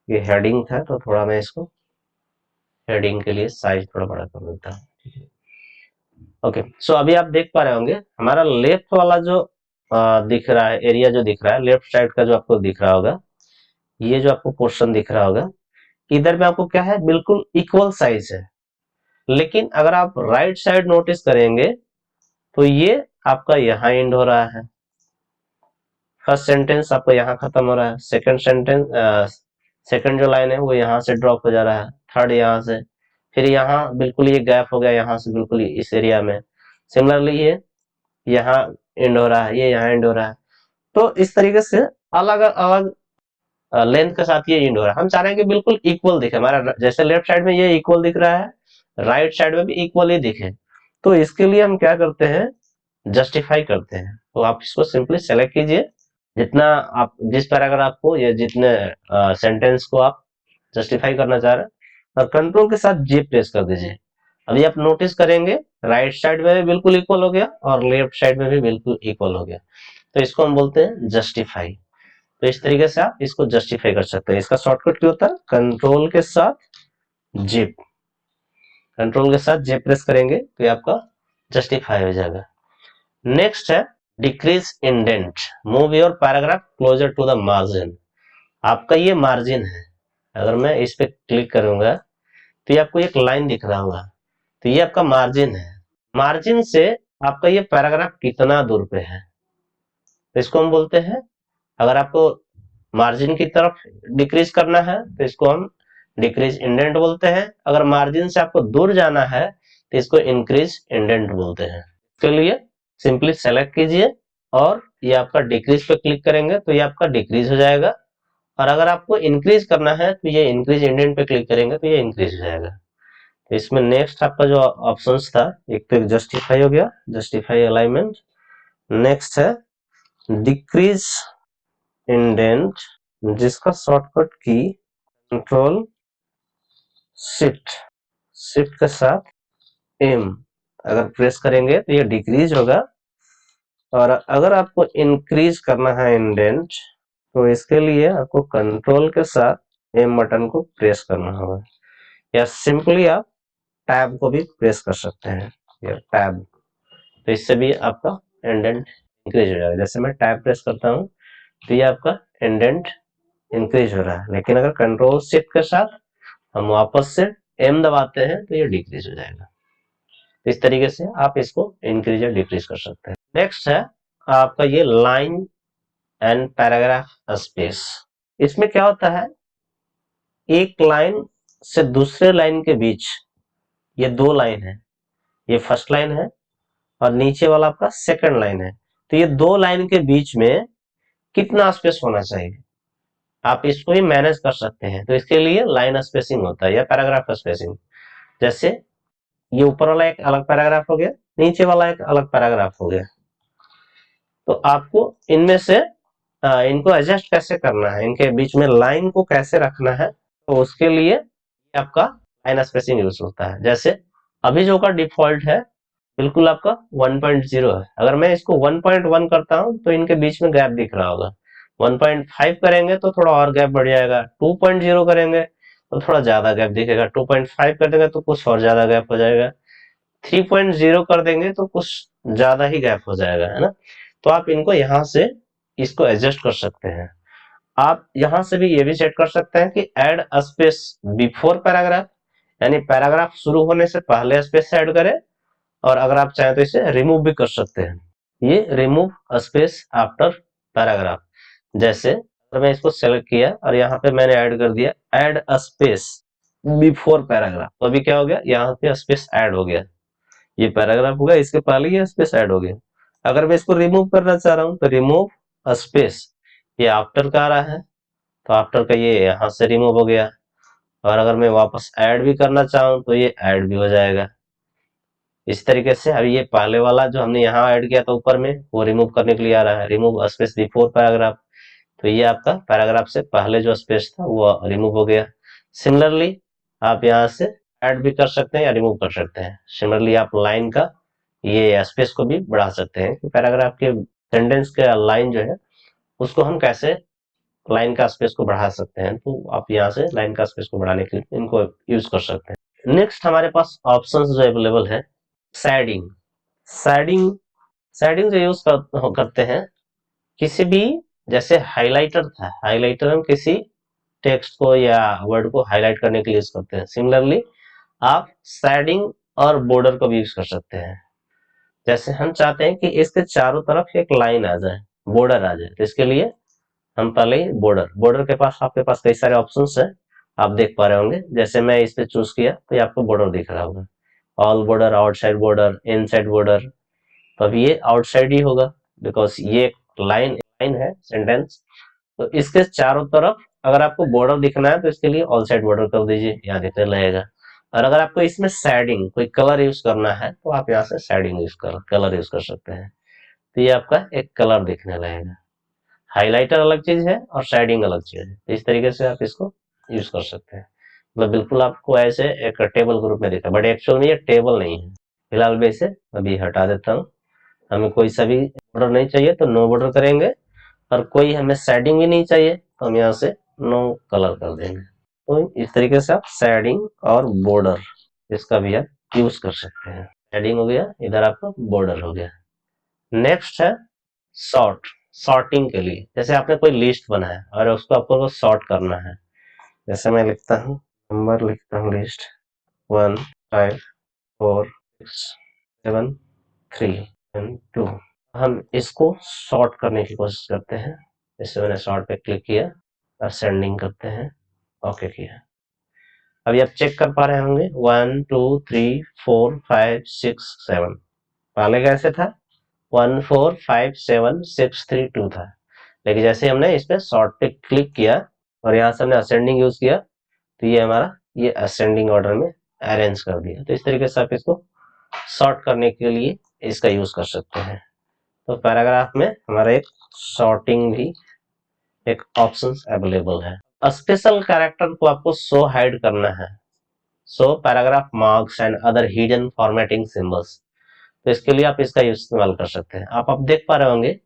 ये हेडिंग था तो थोड़ा मैं इसको हेडिंग के लिए साइज थोड़ा बड़ा कर देता हूँ। ठीक है, ओके। सो अभी आप देख पा रहे होंगे हमारा लेफ्ट वाला जो दिख रहा है, एरिया जो दिख रहा है लेफ्ट साइड का, जो आपको दिख रहा होगा, ये जो आपको पोर्शन दिख रहा होगा, इधर में आपको क्या है, बिल्कुल इक्वल साइज है। लेकिन अगर आप राइट साइड नोटिस करेंगे तो ये आपका यहाँ एंड हो रहा है। फर्स्ट सेंटेंस आपका यहाँ खत्म हो रहा है, सेकंड सेंटेंस, सेकंड जो लाइन है वो यहाँ से ड्रॉप हो जा रहा है, थर्ड यहाँ से, फिर यहाँ बिल्कुल ये गैप हो गया, यहाँ से बिल्कुल इस एरिया में। सिमिलरली ये यहाँ एंड हो रहा है, ये यहाँ एंड हो रहा है। तो इस तरीके से अलग अलग लेंथ के साथ ये एंड हो रहा है। हम चाह रहे हैं कि बिल्कुल इक्वल दिखे हमारा, जैसे लेफ्ट साइड में ये इक्वल दिख रहा है, राइट साइड में भी इक्वल ही दिखे। तो इसके लिए हम क्या करते हैं, जस्टिफाई करते हैं। तो आप इसको सिंपली सेलेक्ट कीजिए, जितना आप जिस पैराग्राफ को या जितने सेंटेंस को आप जस्टिफाई करना चाह रहे हैं, और कंट्रोल के साथ जे प्रेस कर दीजिए। अभी आप नोटिस करेंगे राइट साइड में भी बिल्कुल इक्वल हो गया और लेफ्ट साइड में भी बिल्कुल इक्वल हो गया। तो इसको हम बोलते हैं जस्टिफाई। तो इस तरीके से आप इसको जस्टिफाई कर सकते हैं। इसका शॉर्टकट क्या होता है, कंट्रोल के साथ जे, कंट्रोल के साथ जे प्रेस करेंगे तो ये आपका जस्टिफाई हो जाएगा। नेक्स्ट है decrease indent, move your paragraph closer to the margin. आपका ये मार्जिन है, अगर मैं इस पे क्लिक करूंगा तो ये आपको एक लाइन दिख रहा होगा, तो ये आपका मार्जिन है। मार्जिन से आपका ये पैराग्राफ कितना दूर पे है, तो इसको हम बोलते हैं, अगर आपको मार्जिन की तरफ डिक्रीज करना है तो इसको हम डिक्रीज इंडेंट बोलते हैं। अगर मार्जिन से आपको दूर जाना है तो इसको इंक्रीज इंडेंट बोलते हैं। इसके लिए सिंपली सेलेक्ट कीजिए और ये आपका डिक्रीज पे क्लिक करेंगे तो ये आपका डिक्रीज हो जाएगा। और अगर आपको इंक्रीज करना है तो ये इंक्रीज इंडेंट पे क्लिक करेंगे तो ये इंक्रीज हो जाएगा। तो इसमें नेक्स्ट आपका जो ऑप्शंस था, एक तो जस्टिफाई हो गया, जस्टिफाई अलाइनमेंट। नेक्स्ट है डिक्रीज इंडेंट, जिसका शॉर्टकट की कंट्रोल शिफ्ट, शिफ्ट के साथ एम अगर प्रेस करेंगे तो ये डिक्रीज होगा। और अगर आपको इंक्रीज करना है इंडेंट तो इसके लिए आपको कंट्रोल के साथ एम बटन को प्रेस करना होगा, या सिंपली आप टैब को भी प्रेस कर सकते हैं, या टैब। तो इससे भी आपका इंडेंट इंक्रीज हो जाएगा। जैसे मैं टैब प्रेस करता हूँ तो ये आपका इंडेंट इंक्रीज हो रहा है, लेकिन अगर कंट्रोल शिफ्ट के साथ हम वापस से एम दबाते हैं तो ये डिक्रीज हो जाएगा। तो इस तरीके से आप इसको इंक्रीज या डिक्रीज कर सकते हैं। नेक्स्ट है आपका ये लाइन एंड पैराग्राफ स्पेस। इसमें क्या होता है, एक लाइन से दूसरे लाइन के बीच, ये दो लाइन है, ये फर्स्ट लाइन है और नीचे वाला आपका सेकंड लाइन है, तो ये दो लाइन के बीच में कितना स्पेस होना चाहिए आप इसको ही मैनेज कर सकते हैं। तो इसके लिए लाइन स्पेसिंग होता है या पैराग्राफ स्पेसिंग। जैसे ये ऊपर वाला एक अलग पैराग्राफ हो गया, नीचे वाला एक अलग पैराग्राफ हो गया, तो आपको इनमें से इनको एडजस्ट कैसे करना है, इनके बीच में लाइन को कैसे रखना है, तो उसके लिए आपका लाइन स्पेसिंग यूज होता है। जैसे अभी जो का डिफॉल्ट है बिल्कुल आपका 1.0 है, अगर मैं इसको 1.1 करता हूं तो इनके बीच में गैप दिख रहा होगा। 1.5 करेंगे तो थोड़ा और गैप बढ़ जाएगा, 2.0 करेंगे तो थोड़ा ज्यादा गैप दिखेगा, 2.5 कर देंगे तो कुछ और ज्यादा गैप हो जाएगा, 3.0 कर देंगे तो कुछ ज्यादा ही गैप हो जाएगा, है ना। तो आप इनको यहां से इसको एडजस्ट कर सकते हैं। आप यहां से भी ये भी सेट कर सकते हैं कि ऐड स्पेस बिफोर पैराग्राफ, यानी पैराग्राफ शुरू होने से पहले स्पेस ऐड करें, और अगर आप चाहें तो इसे रिमूव भी कर सकते हैं, ये रिमूव स्पेस आफ्टर पैराग्राफ। जैसे अगर मैं इसको सेलेक्ट किया और यहाँ पे मैंने ऐड कर दिया ऐड स्पेस बिफोर पैराग्राफ, तो अभी क्या हो गया, यहाँ पे स्पेस ऐड हो गया, ये पैराग्राफ होगा इसके पहले ये स्पेस ऐड हो गया। अगर मैं इसको रिमूव करना चाह रहा हूं तो रिमूव स्पेस, ये आफ्टर का आ रहा है तो आफ्टर का ये यहां से रिमूव हो गया। और अगर मैं वापस ऐड भी करना चाहूँ तो ये ऐड भी हो जाएगा। इस तरीके से अब ये पहले वाला जो हमने यहाँ ऐड किया था ऊपर में, वो रिमूव करने के लिए आ रहा है, रिमूव स्पेस बिफोर पैराग्राफ। तो ये आपका पैराग्राफ से पहले जो स्पेस था वो रिमूव हो गया। सिमिलरली आप यहाँ से ऐड भी कर सकते हैं या रिमूव कर सकते हैं। सिमिलरली आप लाइन का ये स्पेस को भी बढ़ा सकते हैं कि पैराग्राफ के सेंटेंस का लाइन जो है उसको हम कैसे लाइन का स्पेस को बढ़ा सकते हैं। तो आप यहाँ से लाइन का स्पेस को बढ़ाने के लिए इनको यूज कर सकते हैं। नेक्स्ट हमारे पास ऑप्शंस जो अवेलेबल है, शेडिंग। शेडिंग शेडिंग जो यूज करते हैं किसी भी, जैसे हाइलाइटर था, हाइलाइटर हम किसी टेक्स्ट को या वर्ड को हाईलाइट करने के लिए यूज करते हैं। सिमिलरली आप शेडिंग और बॉर्डर को भी यूज कर सकते हैं। जैसे हम चाहते हैं कि इसके चारों तरफ एक लाइन आ जाए, बॉर्डर आ जाए, तो इसके लिए हम पहले ही बॉर्डर, बॉर्डर के पास आपके पास कई सारे ऑप्शंस हैं, आप देख पा रहे होंगे। जैसे मैं इस पे चूज किया तो ये आपको बॉर्डर दिख रहा होगा, all border, outside border, inside border. तो अब ये आउटसाइड ही होगा बिकॉज ये लाइन लाइन है सेंटेंस। तो इसके चारों तरफ अगर आपको बॉर्डर दिखना है तो इसके लिए ऑल साइड बॉर्डर कर दीजिए, यहाँ दिखने लगेगा। और अगर आपको इसमें शेडिंग, कोई कलर यूज करना है तो आप यहाँ से शेडिंग यूज कलर यूज कर सकते हैं। तो ये आपका एक कलर दिखने लगेगा। हाइलाइटर अलग चीज है और शेडिंग अलग चीज है। तो इस तरीके से आप इसको यूज कर सकते हैं। मतलब बिल्कुल आपको ऐसे एक टेबल ग्रुप में दिखा, बट एक्चुअल में ये टेबल नहीं है। फिलहाल मैं इसे अभी हटा देता हूँ। हमें कोई सा भी बॉर्डर नहीं चाहिए तो नो बॉर्डर करेंगे, और कोई हमें शेडिंग भी नहीं चाहिए तो हम यहाँ से नो कलर कर देंगे। तो इस तरीके से आप शेडिंग और बॉर्डर इसका भी आप यूज कर सकते हैं। शेडिंग हो गया, इधर आपका बॉर्डर हो गया। नेक्स्ट है सॉर्ट। सॉर्टिंग के लिए जैसे आपने कोई लिस्ट बनाया और उसको आपको सॉर्ट करना है। जैसे मैं लिखता हूँ, नंबर लिखता हूँ, लिस्ट 1 5 4 6 7 3 एंड 2। हम इसको सॉर्ट करने की कोशिश करते हैं। जैसे मैंने सॉर्ट पे क्लिक किया और सेंडिंग करते हैं, ओके किया। अभी आप चेक कर पा रहे होंगे 1 2 3 4 5 6 7। पहले कैसे था, 1 4 5 7 6 3 2 था। लेकिन जैसे हमने इस पे सॉर्ट पे क्लिक किया और यहाँ से हमने असेंडिंग यूज किया तो ये हमारा ये असेंडिंग ऑर्डर में अरेंज कर दिया। तो इस तरीके से आप इसको सॉर्ट करने के लिए इसका यूज कर सकते हैं। तो पैराग्राफ में हमारा एक सॉर्टिंग भी एक ऑप्शन अवेलेबल है। स्पेशल कैरेक्टर को आपको शो हाइड करना है, show paragraph marks and other hidden formatting symbols. तो इसके लिए आप इसका इस्तेमाल कर सकते हैं। आप देख पा रहे होंगे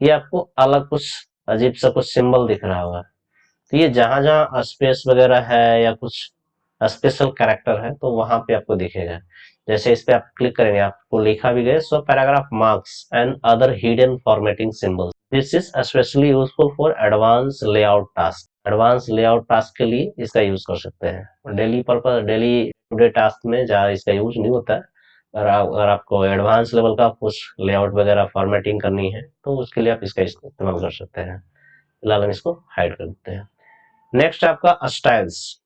ये आपको अलग कुछ अजीब सा कुछ सिंबल दिख रहा होगा। तो ये जहां जहां स्पेस वगैरह है या कुछ स्पेशल कैरेक्टर है तो वहां पे आपको दिखेगा। जैसे इस पे आप क्लिक करेंगे, आपको लिखा भी गया so paragraph marks and other hidden formatting symbols, this is specially useful for advance layout task. Advance layout task के लिए इसका यूज कर सकते हैं। Daily purpose, daily to day task में जहाँ इसका यूज नहीं होता है, अगर आपको एडवांस लेवल का कुछ लेआउट वगैरह फॉर्मेटिंग करनी है तो उसके लिए आप इसका इस्तेमाल कर सकते हैं। फिलहाल हम इसको हाइड कर देते हैं। नेक्स्ट आपका स्टाइल्स,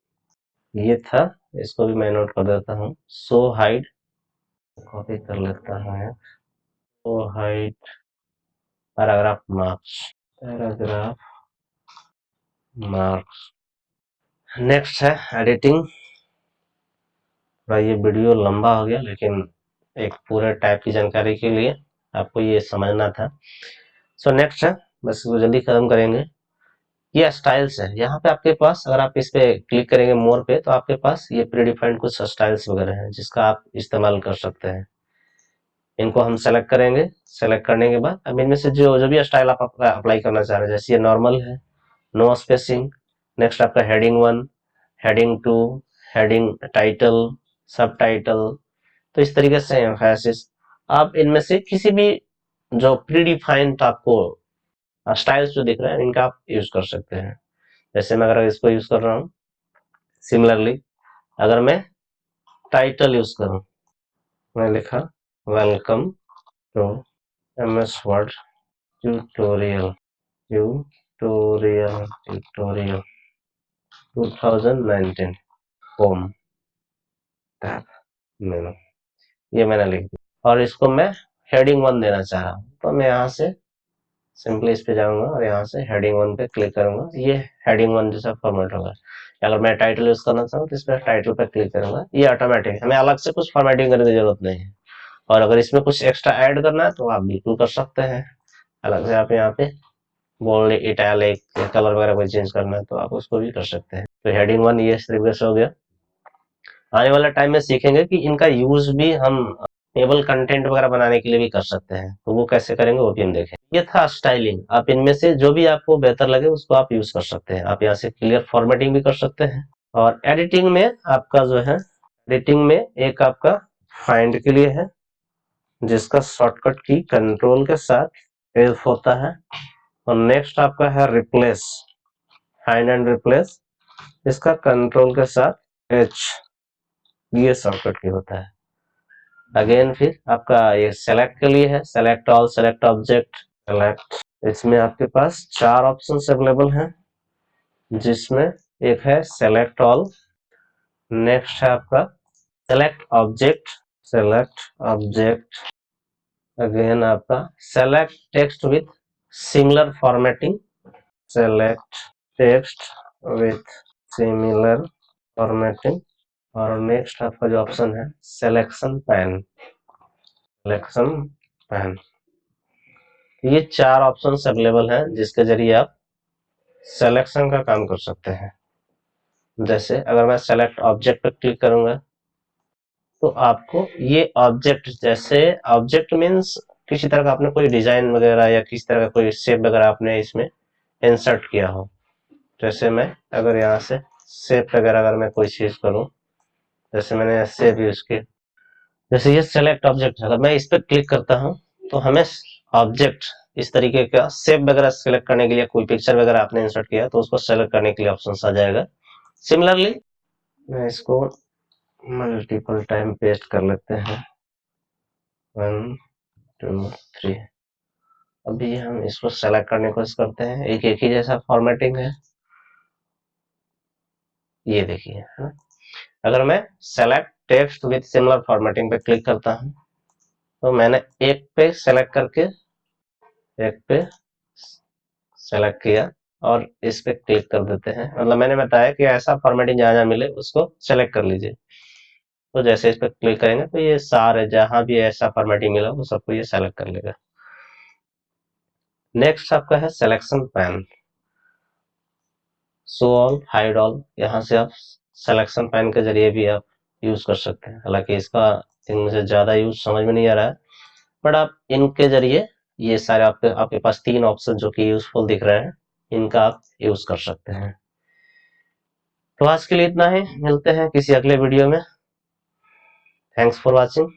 ये था, इसको भी मैं नोट कर देता हूँ। सो हाइड, कॉपी कर लेता है, so hide paragraph marks, paragraph marks. Next है एडिटिंग। ये वीडियो लंबा हो गया लेकिन एक पूरे टाइप की जानकारी के लिए आपको ये समझना था। सो नेक्स्ट है, बस इसको जल्दी खत्म करेंगे। ये स्टाइल्स है, यहाँ पे आपके पास अगर आप इस पे क्लिक करेंगे मोर पे तो आपके पास ये प्रीडिफाइंड कुछ स्टाइल्स वगैरह हैं जिसका आप इस्तेमाल कर सकते हैं। इनको हम सेलेक्ट करेंगे। सेलेक्ट करने के बाद अब इनमें से जो जो भी स्टाइल आप अप्लाई करना चाह रहे हैं, जैसे ये नॉर्मल है, नो स्पेसिंग। नेक्स्ट आपका हेडिंग 1, हेडिंग 2, हेडिंग टाइटल, सब टाइटल। तो इस तरीके से एम्फेसिस, आप इनमें से किसी भी जो प्रीडिफाइंड आपको स्टाइल्स जो दिख रहे हैं इनका आप यूज कर सकते हैं। जैसे मैं अगर इसको यूज कर रहा हूँ, सिमिलरली अगर मैं टाइटल यूज करूं, मैं लिखा welcome to MS Word tutorial, tutorial 2019 home tab menu, ये मैंने लिख दिया। और इसको मैं हेडिंग 1 देना चाह रहा हूँ तो मैं यहाँ से सिंपली इस पे जाऊंगा और यहाँ से हेडिंग 1 पे क्लिक करूंगा, ये हेडिंग 1 जैसा फॉर्मेट होगा। अगर मैं टाइटल यूज करना चाहूँ तो इस पर टाइटल पे क्लिक करूंगा, ये ऑटोमेटिक, हमें अलग से कुछ फॉर्मेटिंग करने की जरूरत नहीं है। और अगर इसमें कुछ एक्स्ट्रा ऐड करना है तो आप बिल्कुल कर सकते हैं, अलग से आप यहाँ पे बोल्ड, इटैलिक, कलर वगैरह कोई चेंज करना है तो आप उसको भी कर सकते हैं। तो हेडिंग 1 ये तरीके से हो गया। आने वाला टाइम में सीखेंगे कि इनका यूज भी हम टेबल कंटेंट वगैरह बनाने के लिए भी कर सकते हैं, तो वो कैसे करेंगे वो भी हम देखेंगे। ये था स्टाइलिंग, आप इनमें से जो भी आपको बेहतर लगे उसको आप यूज कर सकते हैं। आप यहाँ से क्लियर फॉर्मेटिंग भी कर सकते हैं। और एडिटिंग में आपका जो है, एडिटिंग में एक आपका फाइंड के लिए है, जिसका शॉर्टकट की कंट्रोल के साथ एफ होता है। और नेक्स्ट आपका है रिप्लेस, फाइंड एंड रिप्लेस, इसका कंट्रोल के साथ एच, ये शॉर्टकट की होता है। अगेन फिर आपका ये सेलेक्ट के लिए है, select all, select object, select. इसमें आपके पास 4 ऑप्शंस अवेलेबल हैं, जिसमें एक है सेलेक्ट ऑल, नेक्स्ट है आपका select object, select object, again आपका select text with similar formatting, select text with similar formatting, और नेक्स्ट आपका जो ऑप्शन है सिलेक्शन पैन, सिलेक्शन पैन। ये 4 ऑप्शंस अवेलेबल हैं जिसके जरिए आप सिलेक्शन का काम कर सकते हैं। जैसे अगर मैं सेलेक्ट ऑब्जेक्ट पर क्लिक करूंगा तो आपको ये ऑब्जेक्ट, जैसे ऑब्जेक्ट मीन्स किसी तरह का आपने कोई डिजाइन वगैरह या किसी तरह का कोई शेप वगैरह आपने इसमें इंसर्ट किया हो। जैसे मैं अगर यहाँ से शेप वगैरह अगर मैं कोई चीज करूं, जैसे मैंने शेप यूज किया, जैसे ये सेलेक्ट ऑब्जेक्ट, अगर मैं इस पर क्लिक करता हूं तो हमें ऑब्जेक्ट इस तरीके का शेप वगैरह सेलेक्ट करने के लिए, कोई पिक्चर वगैरह आपने इंसर्ट किया तो उसको सेलेक्ट करने के लिए ऑप्शन आ जाएगा। सिमिलरली मैं इसको मल्टीपल टाइम पेस्ट कर लेते हैं, 1 2 3। अभी हम इसको सेलेक्ट करने की कोशिश करते हैं, एक ही जैसा फॉर्मेटिंग है, ये देखिए है ना। अगर मैं select text with similar formatting पे क्लिक करता हूं तो मैंने एक पे सेलेक्ट करके एक पे सेलेक्ट किया और इस पे क्लिक कर देते हैं, मतलब मैंने बताया कि ऐसा फॉर्मेटिंग जहां जहां मिले उसको सेलेक्ट कर लीजिए। तो जैसे इस पे क्लिक करेंगे तो ये सारे जहां भी ऐसा फॉर्मेटिंग मिला वो सबको ये सेलेक्ट कर लेगा। नेक्स्ट आपका है selection pan, show all, hide all, यहाँ से आप सिलेक्शन पैन के जरिए भी आप यूज कर सकते हैं। हालांकि इसका इनमें से ज्यादा यूज समझ में नहीं आ रहा है, बट आप इनके जरिए ये सारे आपके पास 3 ऑप्शन जो कि यूजफुल दिख रहे हैं, इनका आप यूज कर सकते हैं। तो आज के लिए इतना ही, मिलते हैं किसी अगले वीडियो में। Thanks for watching.